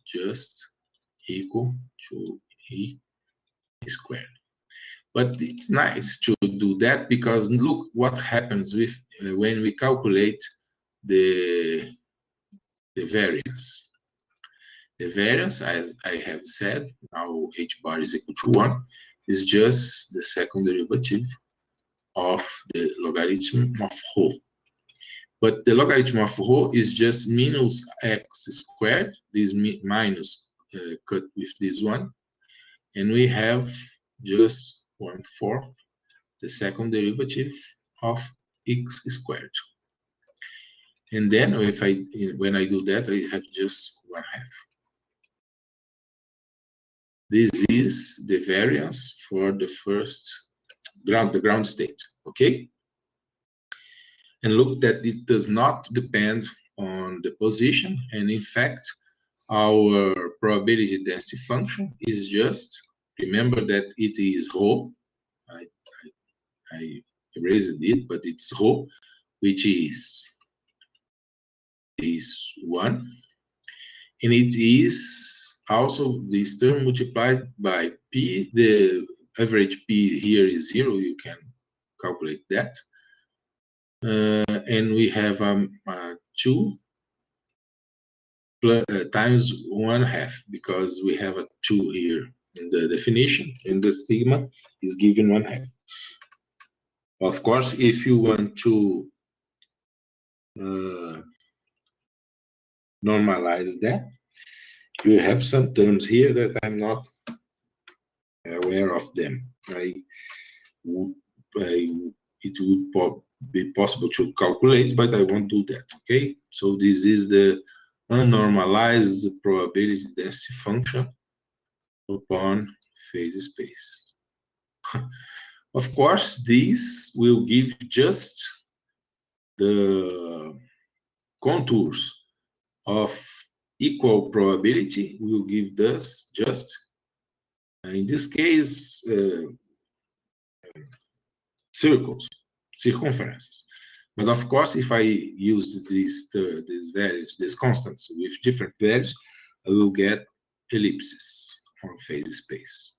just equal to e squared. But it's nice to do that, because look what happens with when we calculate the variance. The variance, as I have said, now h bar is equal to 1. is just the second derivative of the logarithm of rho. But the logarithm of rho is just minus x squared, this minus cut with this one, and we have just 1/4 the second derivative of x squared. And then when I do that, I have just 1/2. This is the variance for the first the ground state, okay? And look that it does not depend on the position, and in fact, our probability density function is just, remember that it is rho, I erased it, but it's rho, which is this one, and it is also this term multiplied by p. The average p here is 0, you can calculate that. And we have 2 times 1/2, because we have a 2 here in the definition, and the sigma is given 1/2. Of course, if you want to normalize that, you have some terms here that I'm not aware of them. It would be possible to calculate, but I won't do that, okay? So this is the unnormalized probability density function upon phase space. Of course, this will give just the contours of equal probability, will give us just, in this case, circumferences. But of course, if I use these values, these constants with different values, I will get ellipses on phase space,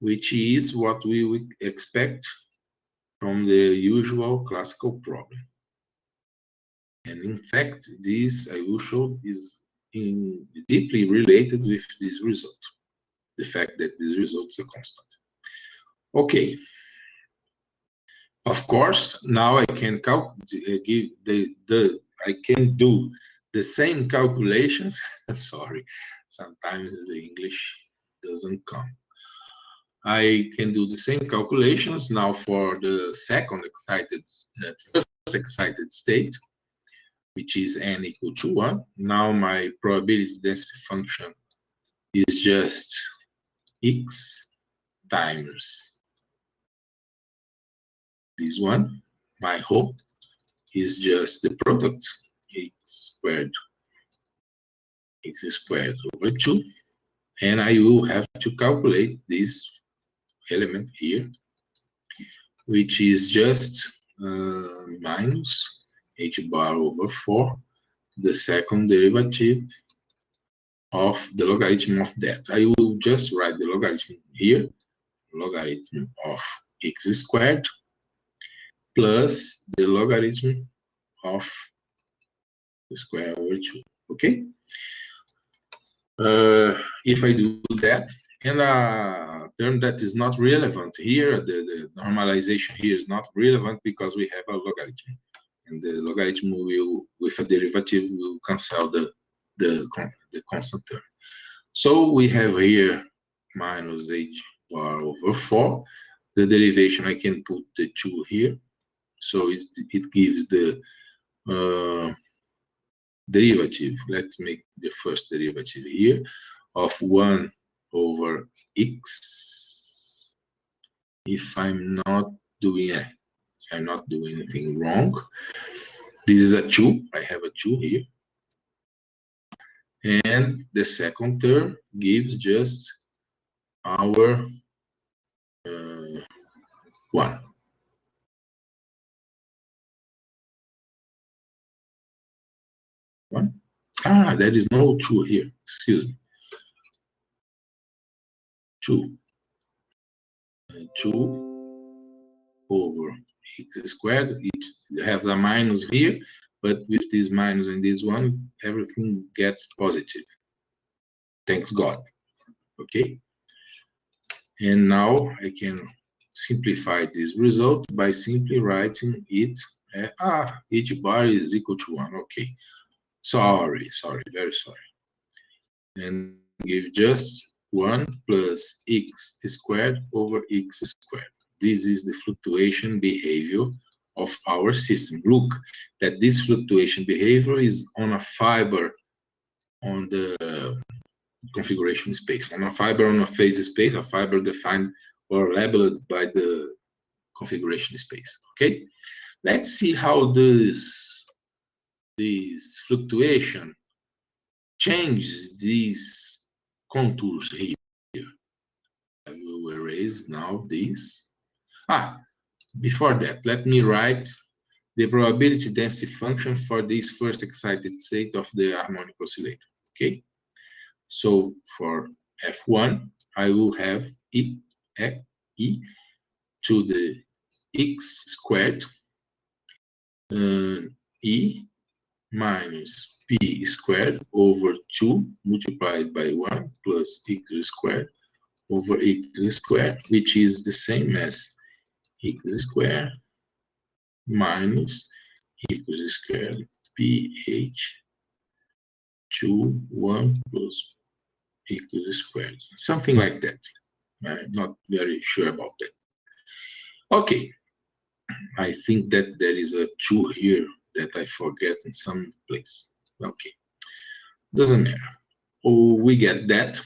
which is what we would expect from the usual classical problem. And in fact, this I will show is deeply related with this result, the fact that this result is a constant. Okay. Of course, now I can give I can do the same calculations. Sorry, sometimes the English doesn't come. I can do the same calculations now for the second excited, first excited state, which is n equal to 1. Now my probability density function is just x times this one. My rho is just the product, x squared over 2. And I will have to calculate this element here, which is just minus h bar over 4, the second derivative of the logarithm of that. I will just write the logarithm here, logarithm of x squared plus the logarithm of the square over 2, okay? If I do that, and a term that is not relevant here, the normalization here is not relevant because we have a logarithm, and the logarithm will, with a derivative, will cancel the constant term. So we have here minus h bar over 4. The derivation, I can put the 2 here, so it gives the derivative. Let's make the first derivative here of 1 over x. If I'm not doing anything wrong, this is a 2. I have a 2 here, and the second term gives just our 1. There is no 2 here. Excuse me. 2 over x squared. It has a minus here, but with this minus and this one, everything gets positive. Thanks God. Okay. And now I can simplify this result by simply writing it. H bar is equal to 1. Okay. Sorry, very sorry. And give just 1 plus x squared over x squared. This is the fluctuation behavior of our system. Look that this fluctuation behavior is on a fiber on the configuration space, on a fiber on a phase space, a fiber defined or labeled by the configuration space. Okay, let's see how this fluctuation changes these contours here. I will erase now this. Before that, let me write the probability density function for this first excited state of the harmonic oscillator. Okay, so for F1, I will have e to the x squared e minus p squared over 2 multiplied by 1 plus x squared over x squared, which is the same as x squared minus x squared ph 2 1 plus x squared, something like that. I'm not very sure about that. Okay, I think that there is a 2 here that I forget in some place. Okay, doesn't matter. Oh, we get that,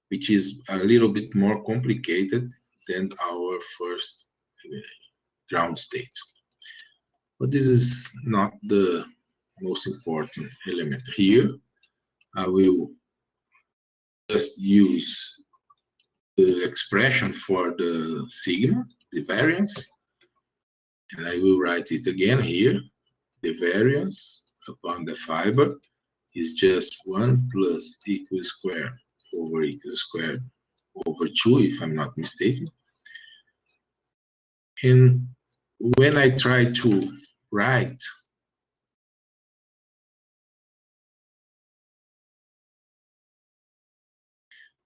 which is a little bit more complicated than our first ground state. But this is not the most important element here. I will just use the expression for the sigma, the variance, and I will write it again here. The variance upon the fiber is just 1 plus x squared over x squared over 2, if I'm not mistaken. And when I try to write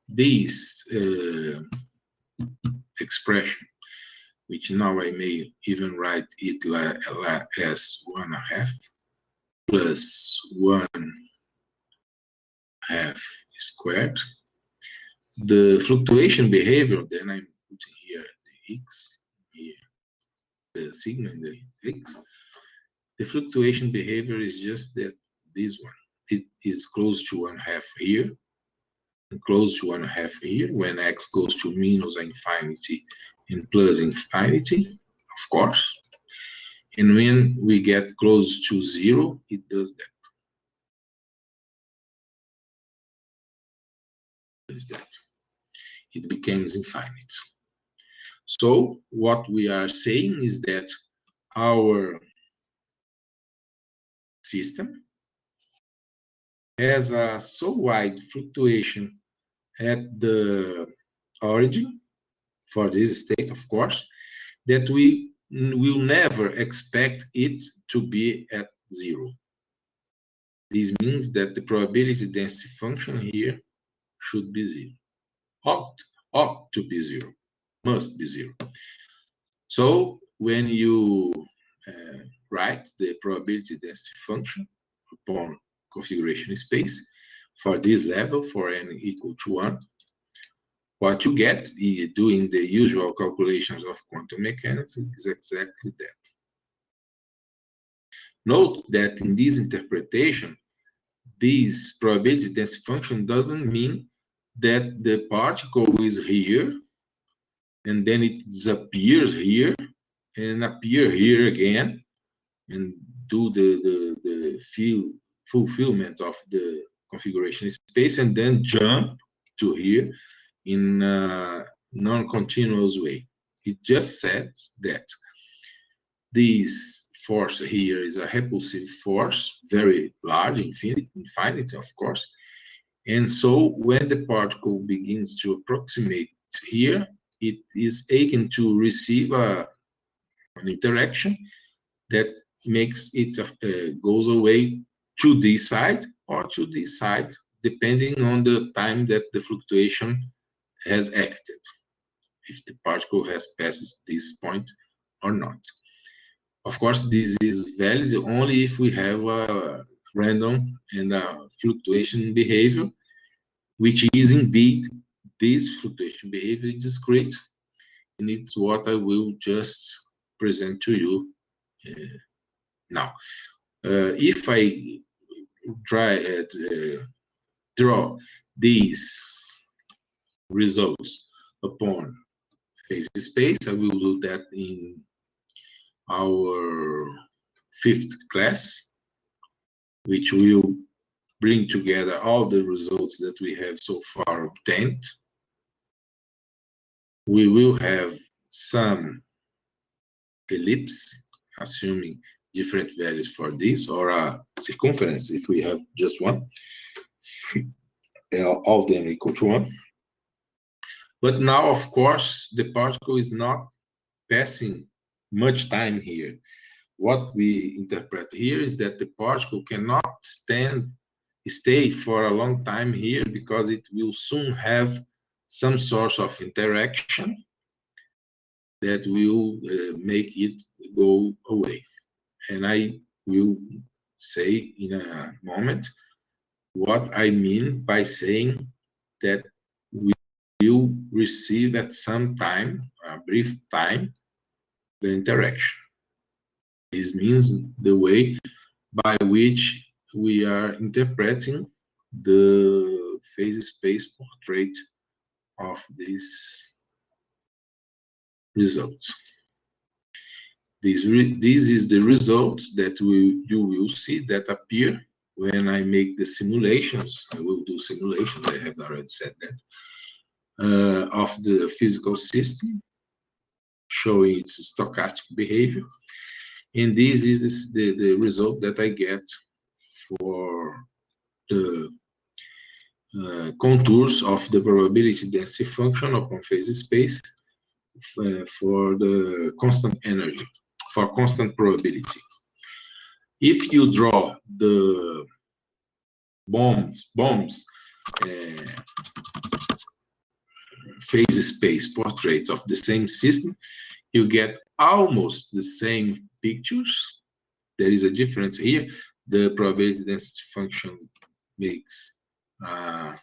this expression, which now I may even write it as 1/2 plus 1/2 squared. The fluctuation behavior, then I'm putting here the x, here the sigma and the x. The fluctuation behavior is just that this one. It is close to 1/2 here, and close to 1/2 here when x goes to minus infinity and plus infinity, of course. And when we get close to 0, it does that. It becomes infinite. So what we are saying is that our system has a so wide fluctuation at the origin for this state, of course, that we will never expect it to be at 0. This means that the probability density function here should be 0. Ought to be 0. Must be 0. So when you write the probability density function upon configuration space for this level, for n equal to 1, what you get doing the usual calculations of quantum mechanics is exactly that. Note that in this interpretation, this probability density function doesn't mean that the particle is here and then it disappears here and appear here again and do the fulfillment of the configuration space and then jump to here in a non-continuous way. It just says that this force here is a repulsive force, very large, infinite, of course. And so when the particle begins to approximate here, it is taken to receive an interaction that makes it goes away to this side or to this side, depending on the time that the fluctuation has acted, if the particle has passed this point or not. Of course, this is valid only if we have a random and a fluctuation behavior, which is indeed this fluctuation behavior is discrete, and it's what I will just present to you now. If I draw these results upon phase space, I will do that in our 5th class, which will bring together all the results that we have so far obtained. We will have some ellipse, assuming different values for this, or a circumference if we have just one, all of them equal to 1. But now, of course, the particle is not passing much time here. What we interpret here is that the particle cannot stay for a long time here, because it will soon have some source of interaction that will make it go away. And I will say in a moment what I mean by saying that we will receive at some time, a brief time, the interaction. This means the way by which we are interpreting the phase space portrait of these results. This is the result that you will see that appear when I make the simulations. I will do simulations, I have already said that, of the physical system, showing its stochastic behavior. And this is the result that I get for the contours of the probability density function upon phase space for the constant energy, for constant probability. If you draw the bombs phase space portrait of the same system, you get almost the same pictures. There is a difference here. The probability density function makes, I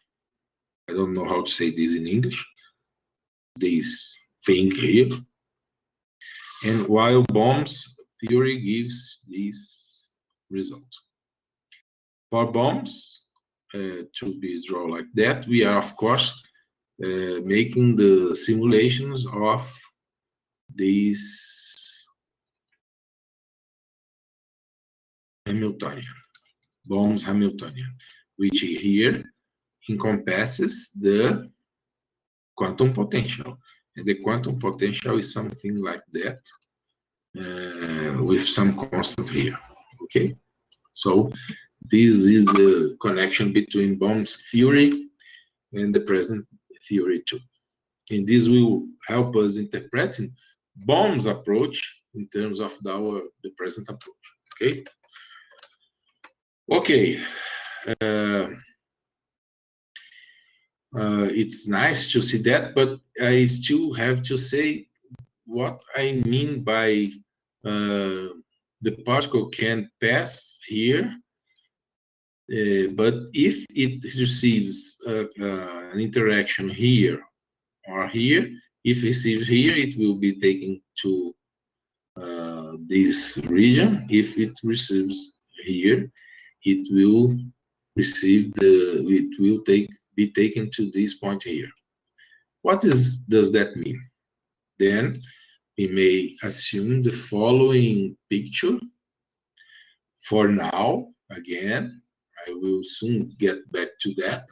don't know how to say this in English, this thing here. And while Bohm's theory gives this result. For Bohm's to be drawn like that, we are, of course, making the simulations of this Hamiltonian, Bohm's Hamiltonian, which here encompasses the quantum potential. And the quantum potential is something like that, with some constant here, okay? So this is the connection between Bohm's theory and the present theory too. And this will help us interpreting Bohm's approach in terms of the present approach, okay? Okay. It's nice to see that, but I still have to say what I mean by the particle can pass here, but if it receives an interaction here or here, if it receives here, it will be taken to this region. If it receives here, it will receive be taken to this point here. What does that mean? Then we may assume the following picture. For now, again, I will soon get back to that,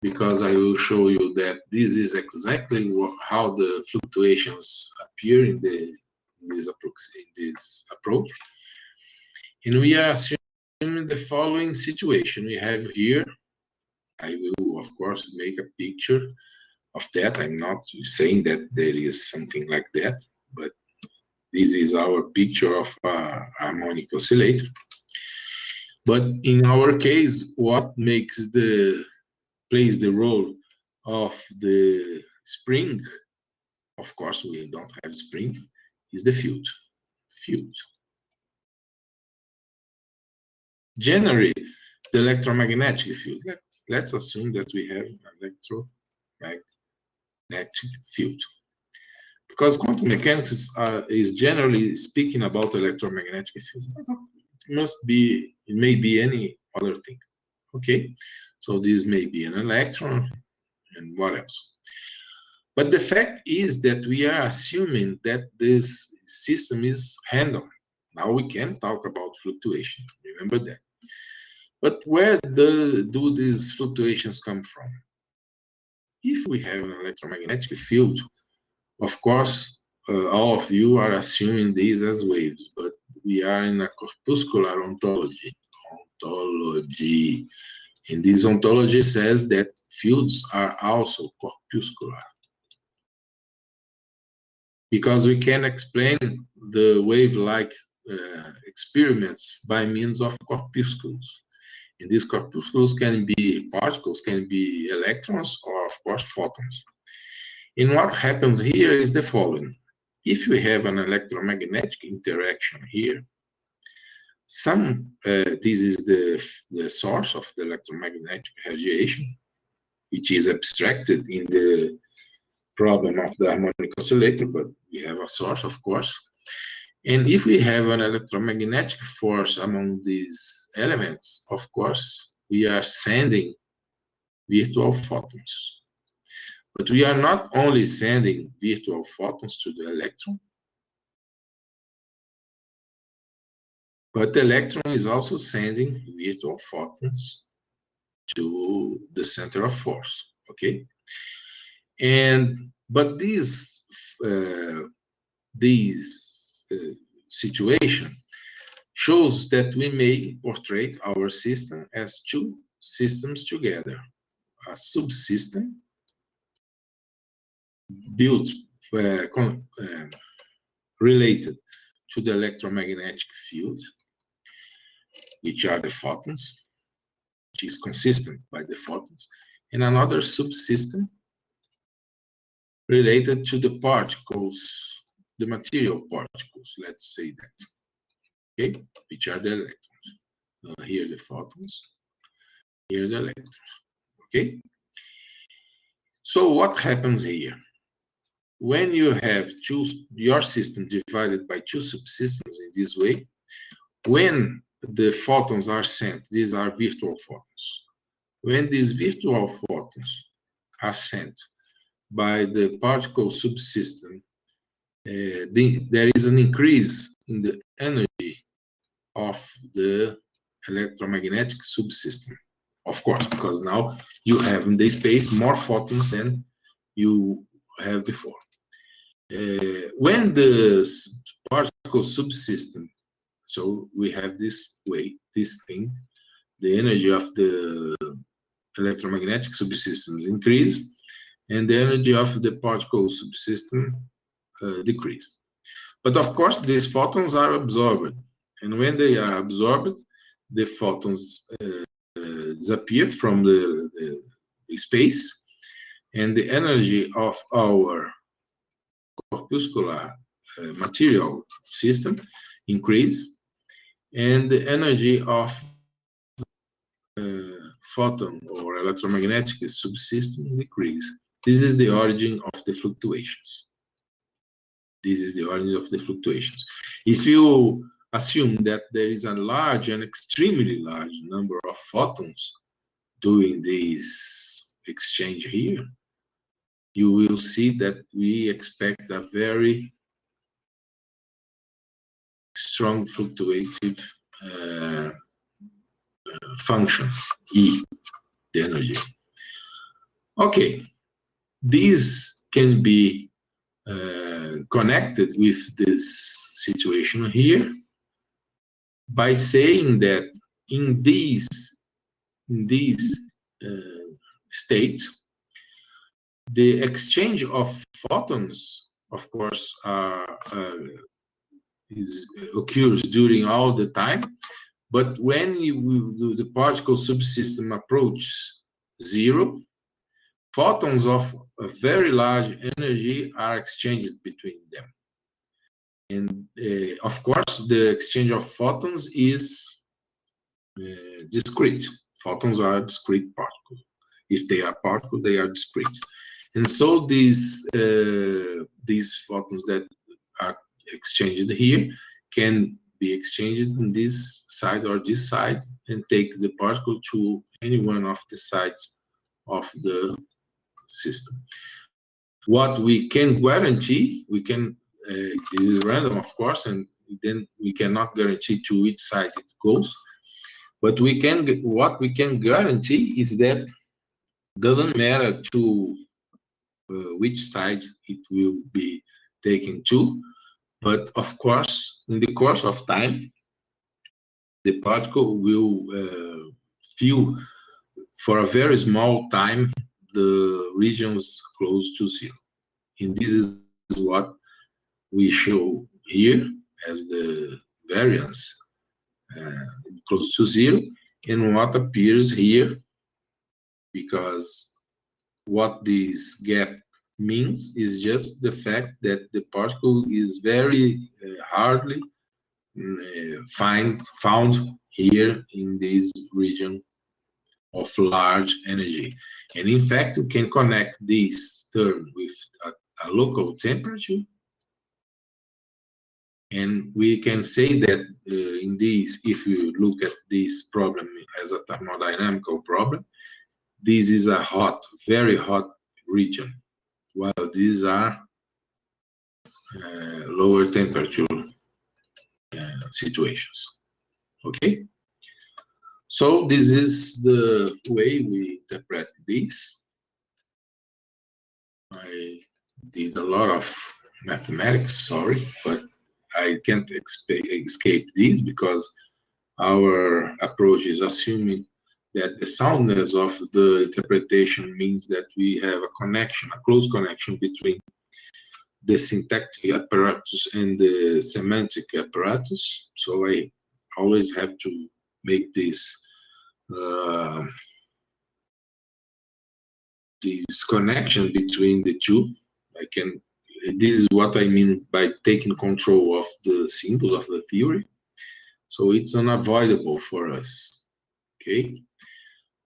because I will show you that this is exactly how the fluctuations appear in this approach. And we are assuming the following situation. We have here, I will, of course, make a picture of that. I'm not saying that there is something like that, but this is our picture of a harmonic oscillator. But in our case, what plays the role of the spring, of course we don't have spring, is the field. Generally, the electromagnetic field. Let's assume that we have an electromagnetic field. Because quantum mechanics is generally speaking about electromagnetic field. It may be any other thing. Okay, so this may be an electron and what else. But the fact is that we are assuming that this system is random. Now we can talk about fluctuation, remember that. But where do these fluctuations come from? If we have an electromagnetic field, of course, all of you are assuming these as waves, but we are in a corpuscular ontology. And this ontology says that fields are also corpuscular. Because we can explain the wave-like experiments by means of corpuscles. And these corpuscles can be particles, can be electrons, or of course photons. And what happens here is the following. If we have an electromagnetic interaction here, this is the source of the electromagnetic radiation, which is abstracted in the problem of the harmonic oscillator, but we have a source, of course. And if we have an electromagnetic force among these elements, of course, we are sending virtual photons. But we are not only sending virtual photons to the electron, but the electron is also sending virtual photons to the center of force, okay? But this situation shows that we may portray our system as two systems together, a subsystem built related to the electromagnetic field, which are the photons, which is consistent by the photons, and another subsystem related to the particles, the material particles, let's say that, okay, which are the electrons. Here the photons, here the electrons, okay? So what happens here? When you have your system divided by two subsystems in this way, when the photons are sent, these are virtual photons. When these virtual photons are sent by the particle subsystem, there is an increase in the energy of the electromagnetic subsystem. Of course, because now you have in the space more photons than you have before. When the particle subsystem, so we have this thing, the energy of the electromagnetic subsystems increase, and the energy of the particle subsystem decrease. But of course, these photons are absorbed, and when they are absorbed, the photons disappear from the space, and the energy of our corpuscular material system increase, and the energy of photon or electromagnetic subsystem decrease. This is the origin of the fluctuations. This is the origin of the fluctuations. If you assume that there is a large and extremely large number of photons doing this exchange here, you will see that we expect a very strong fluctuative function, E, the energy. Okay, these can be connected with this situation here by saying that in these states, the exchange of photons, of course, occurs during all the time, but when the particle subsystem approaches zero, photons of a very large energy are exchanged between them. And of course, the exchange of photons is discrete. Photons are discrete particles. If they are particles, they are discrete. And so these photons that are exchanged here can be exchanged on this side or this side and take the particle to any one of the sides of the system. What we can guarantee, this is random, of course, and then we cannot guarantee to which side it goes. But what we can guarantee is that doesn't matter to which side it will be taken to, but of course, in the course of time, the particle will fill for a very small time the regions close to zero. And this is what we show here as the variance close to zero, and what appears here, because what this gap means is just the fact that the particle is very hardly found here in this region of large energy. And in fact, we can connect this term with a local temperature, and we can say that if you look at this problem as a thermodynamical problem, this is a hot, very hot region, while these are lower temperature situations. Okay? So this is the way we interpret this. I did a lot of mathematics, sorry, but I can't escape this because our approach is assuming that the soundness of the interpretation means that we have a connection, a close connection between the syntactic apparatus and the semantic apparatus. So I always have to make this connection between the two. This is what I mean by taking control of the symbol of the theory. So it's unavoidable for us. Okay,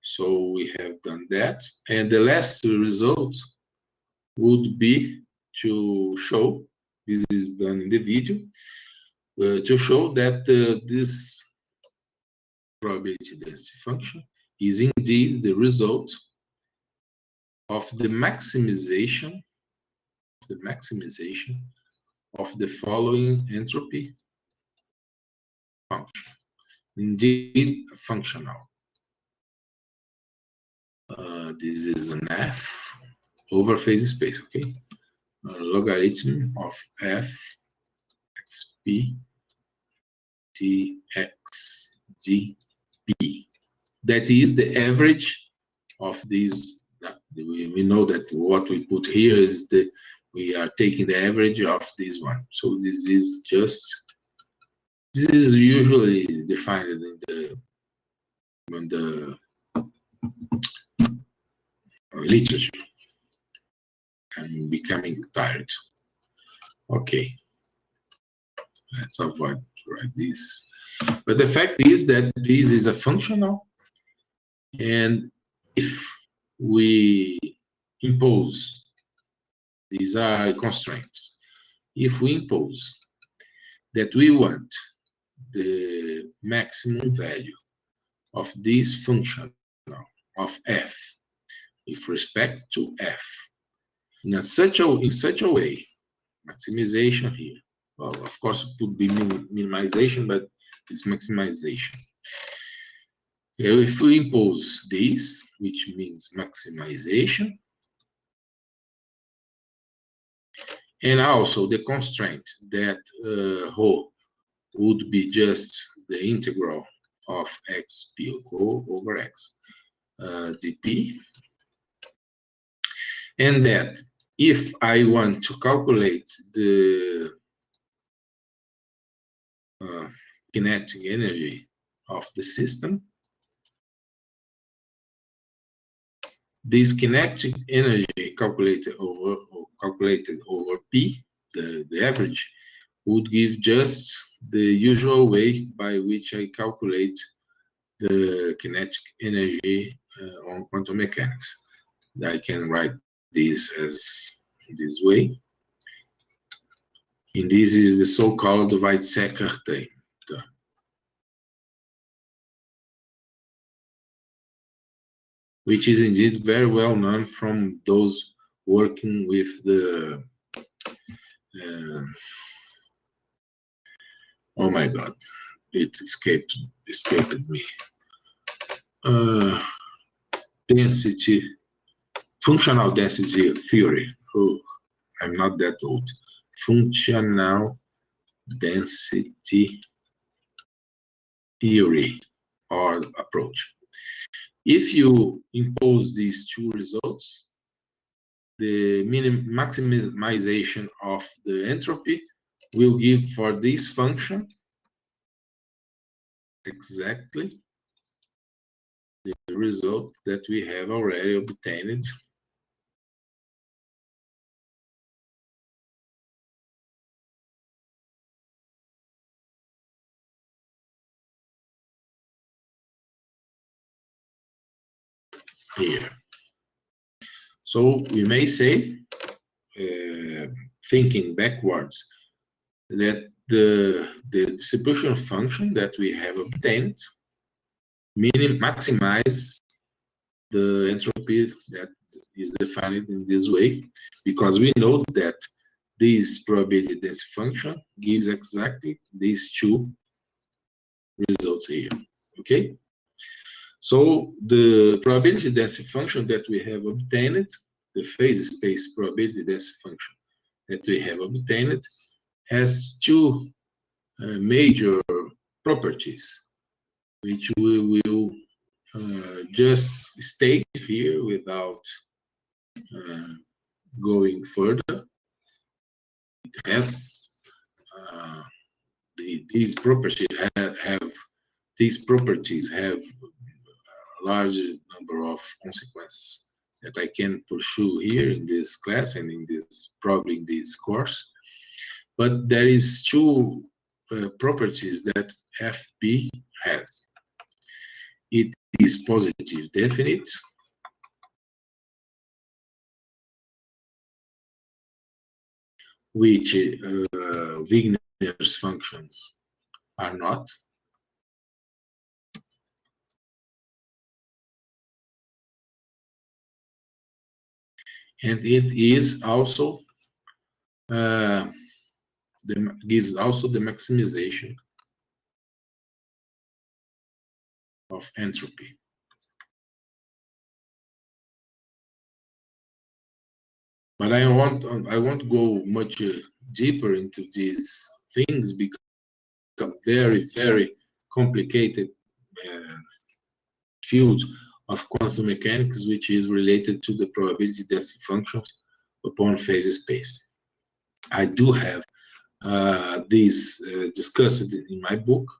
so we have done that, and the last result would be to show, this is done in the video, to show that this probability density function is indeed the result of the maximization of the following entropy function. Indeed, functional. This is an f over phase space, okay? Logarithm of f xp dx dp. That is the average of these. We know that what we put here is we are taking the average of this one. So this is usually defined in the literature. I'm becoming tired. Okay, let's avoid to write this. But the fact is that this is a functional, and if we impose, these are constraints. If we impose that we want the maximum value of this functional of f with respect to f in such a way, maximization here. Well, of course, it would be minimization, but it's maximization. If we impose this, which means maximization, and also the constraint that rho would be just the integral of x p over x dp, and that if I want to calculate the kinetic energy of the system, This kinetic energy calculated over P, the average, would give just the usual way by which I calculate the kinetic energy on quantum mechanics. I can write this as this way. And this is the so-called Weizsäcker term, which is indeed very well known from those working with the oh my God, it escaped me. Density, functional density theory. Oh, I'm not that old. Functional density theory or approach. If you impose these two results, the maximization of the entropy will give for this function exactly the result that we have already obtained here. So we may say, thinking backwards, that the distribution function that we have obtained maximize the entropy that is defined in this way, because we know that this probability density function gives exactly these two results here. Okay? So the probability density function that we have obtained, the phase space probability density function that we have obtained, has two major properties, which we will just state here without going further. It has these properties have a large number of consequences that I can pursue here in this class and in this probably in this course. But there is two properties that FP has. It is positive definite, which Wigner's functions are not. And it is also gives also the maximization of entropy. But I won't go much deeper into these things because very, very complicated field of quantum mechanics, which is related to the probability density functions upon phase space. I do have this discussed in my book,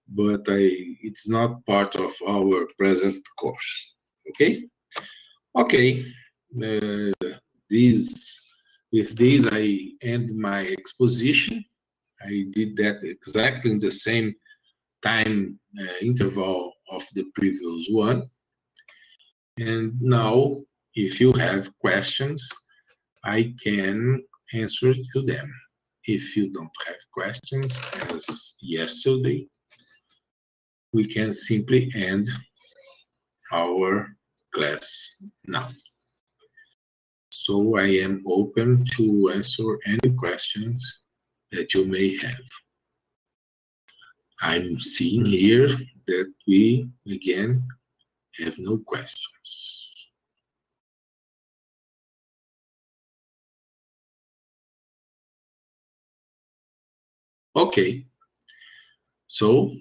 but it's not part of our present course. Okay? Okay. With this, I end my exposition. I did that exactly in the same time interval of the previous one. And now, if you have questions, I can answer to them. If you don't have questions, as yesterday, we can simply end our class now. So I am open to answer any questions that you may have. I'm seeing here that we, again, have no questions. Okay. So,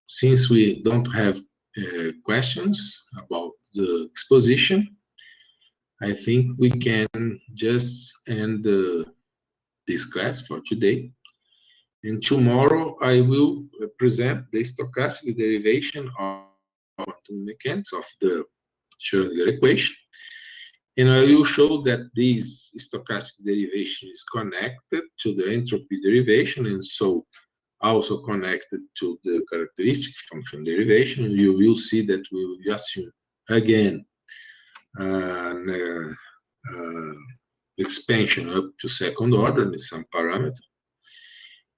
since we don't have questions about the exposition, I think we can just end this class for today. And tomorrow I will present the stochastic derivation of quantum mechanics of the Schrödinger equation. And I will show that this stochastic derivation is connected to the entropy derivation, and so also connected to the characteristic function derivation. You will see that we will assume again an expansion up to second order in some parameter.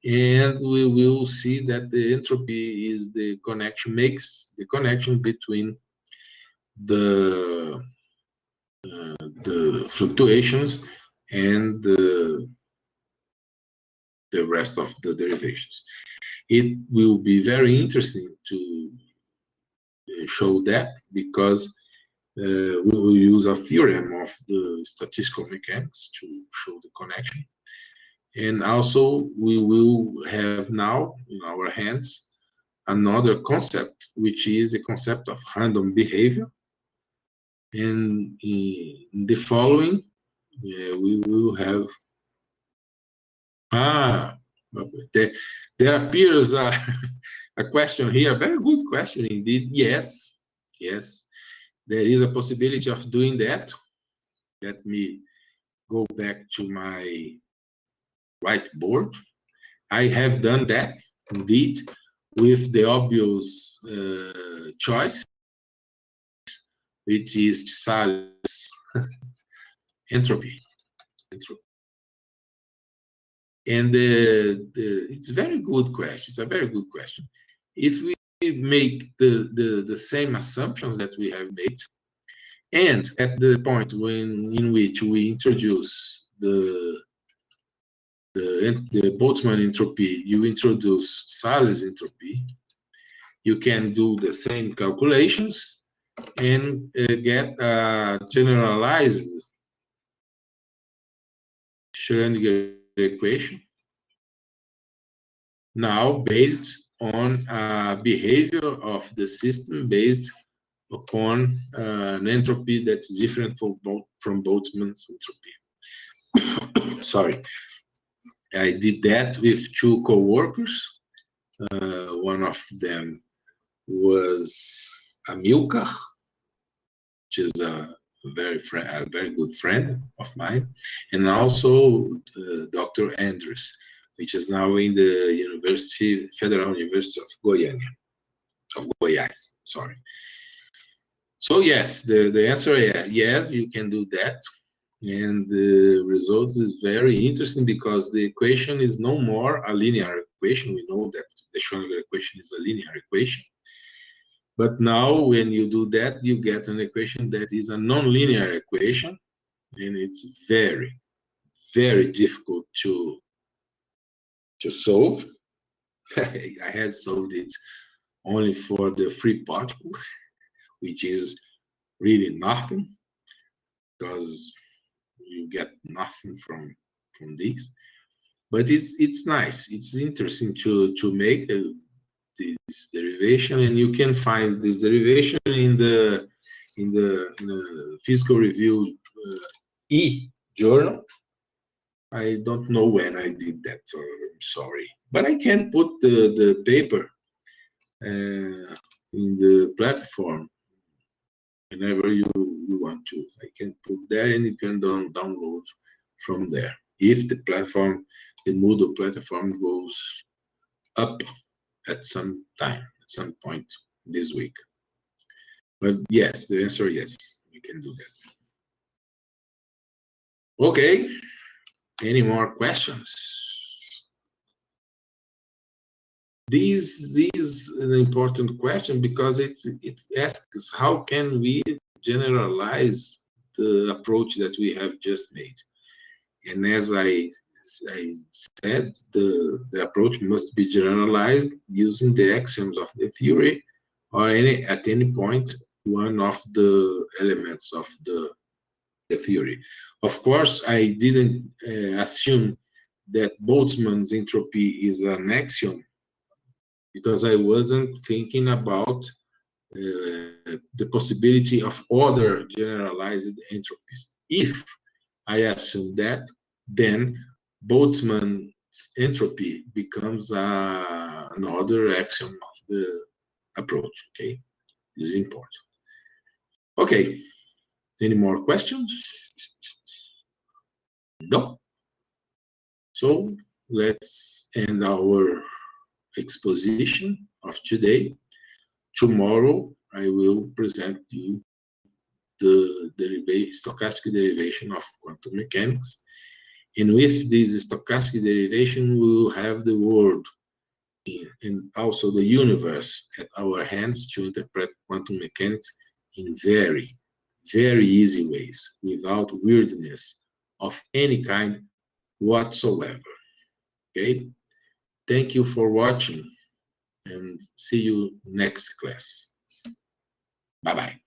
And we will see that the entropy is the connection, makes the connection between the fluctuations and the rest of the derivations. It will be very interesting to show that, because we will use a theorem of the statistical mechanics to show the connection. And also, we will have now in our hands another concept, which is the concept of random behavior. And in the following, we will have there appears a question here, a very good question indeed. Yes, there is a possibility of doing that. Let me go back to my whiteboard. I have done that indeed with the obvious choice, which is Thales entropy. And it's a very good question. It's a very good question. If we make the same assumptions that we have made, and at the point in which we introduce the Boltzmann entropy, you introduce Thales entropy, you can do the same calculations and get a generalized Schrödinger equation, now based on behavior of the system based upon an entropy that's different from Boltzmann's entropy. Sorry. I did that with two co-workers. One of them was Amilcar, which is a very good friend of mine, and also Dr. Andrews, which is now in the Federal University of Goiás. Sorry. So yes, the answer is yes, you can do that. And the results is very interesting because the equation is no more a linear equation. We know that the Schrödinger equation is a linear equation. But now when you do that, you get an equation that is a nonlinear equation. And it's very, very difficult to solve. I had solved it only for the free particle, which is really nothing, because you get nothing from this. But it's nice. It's interesting to make this derivation, and you can find this derivation in the Physical Review E journal. I don't know when I did that, so I'm sorry. But I can put the paper in the platform whenever you want to. I can put there, and you can download from there. If the platform, the Moodle platform, goes up at some time, at some point this week. But yes, the answer is yes, you can do that. Okay. Any more questions? This is an important question because it asks how can we generalize the approach that we have just made. And as I said, the approach must be generalized using the axioms of the theory, or at any point one of the elements of the theory. Of course, I didn't assume that Boltzmann's entropy is an axiom, because I wasn't thinking about the possibility of other generalized entropies. If I assume that, then Boltzmann's entropy becomes another axiom of the approach. Okay, this is important. Okay, Any more questions? No? So let's end our exposition of today. Tomorrow, I will present you the stochastic derivation of quantum mechanics. And with this stochastic derivation, we will have the world and also the universe at our hands to interpret quantum mechanics in very, very easy ways, without weirdness of any kind whatsoever. Okay? Thank you for watching, and see you next class. Bye-bye.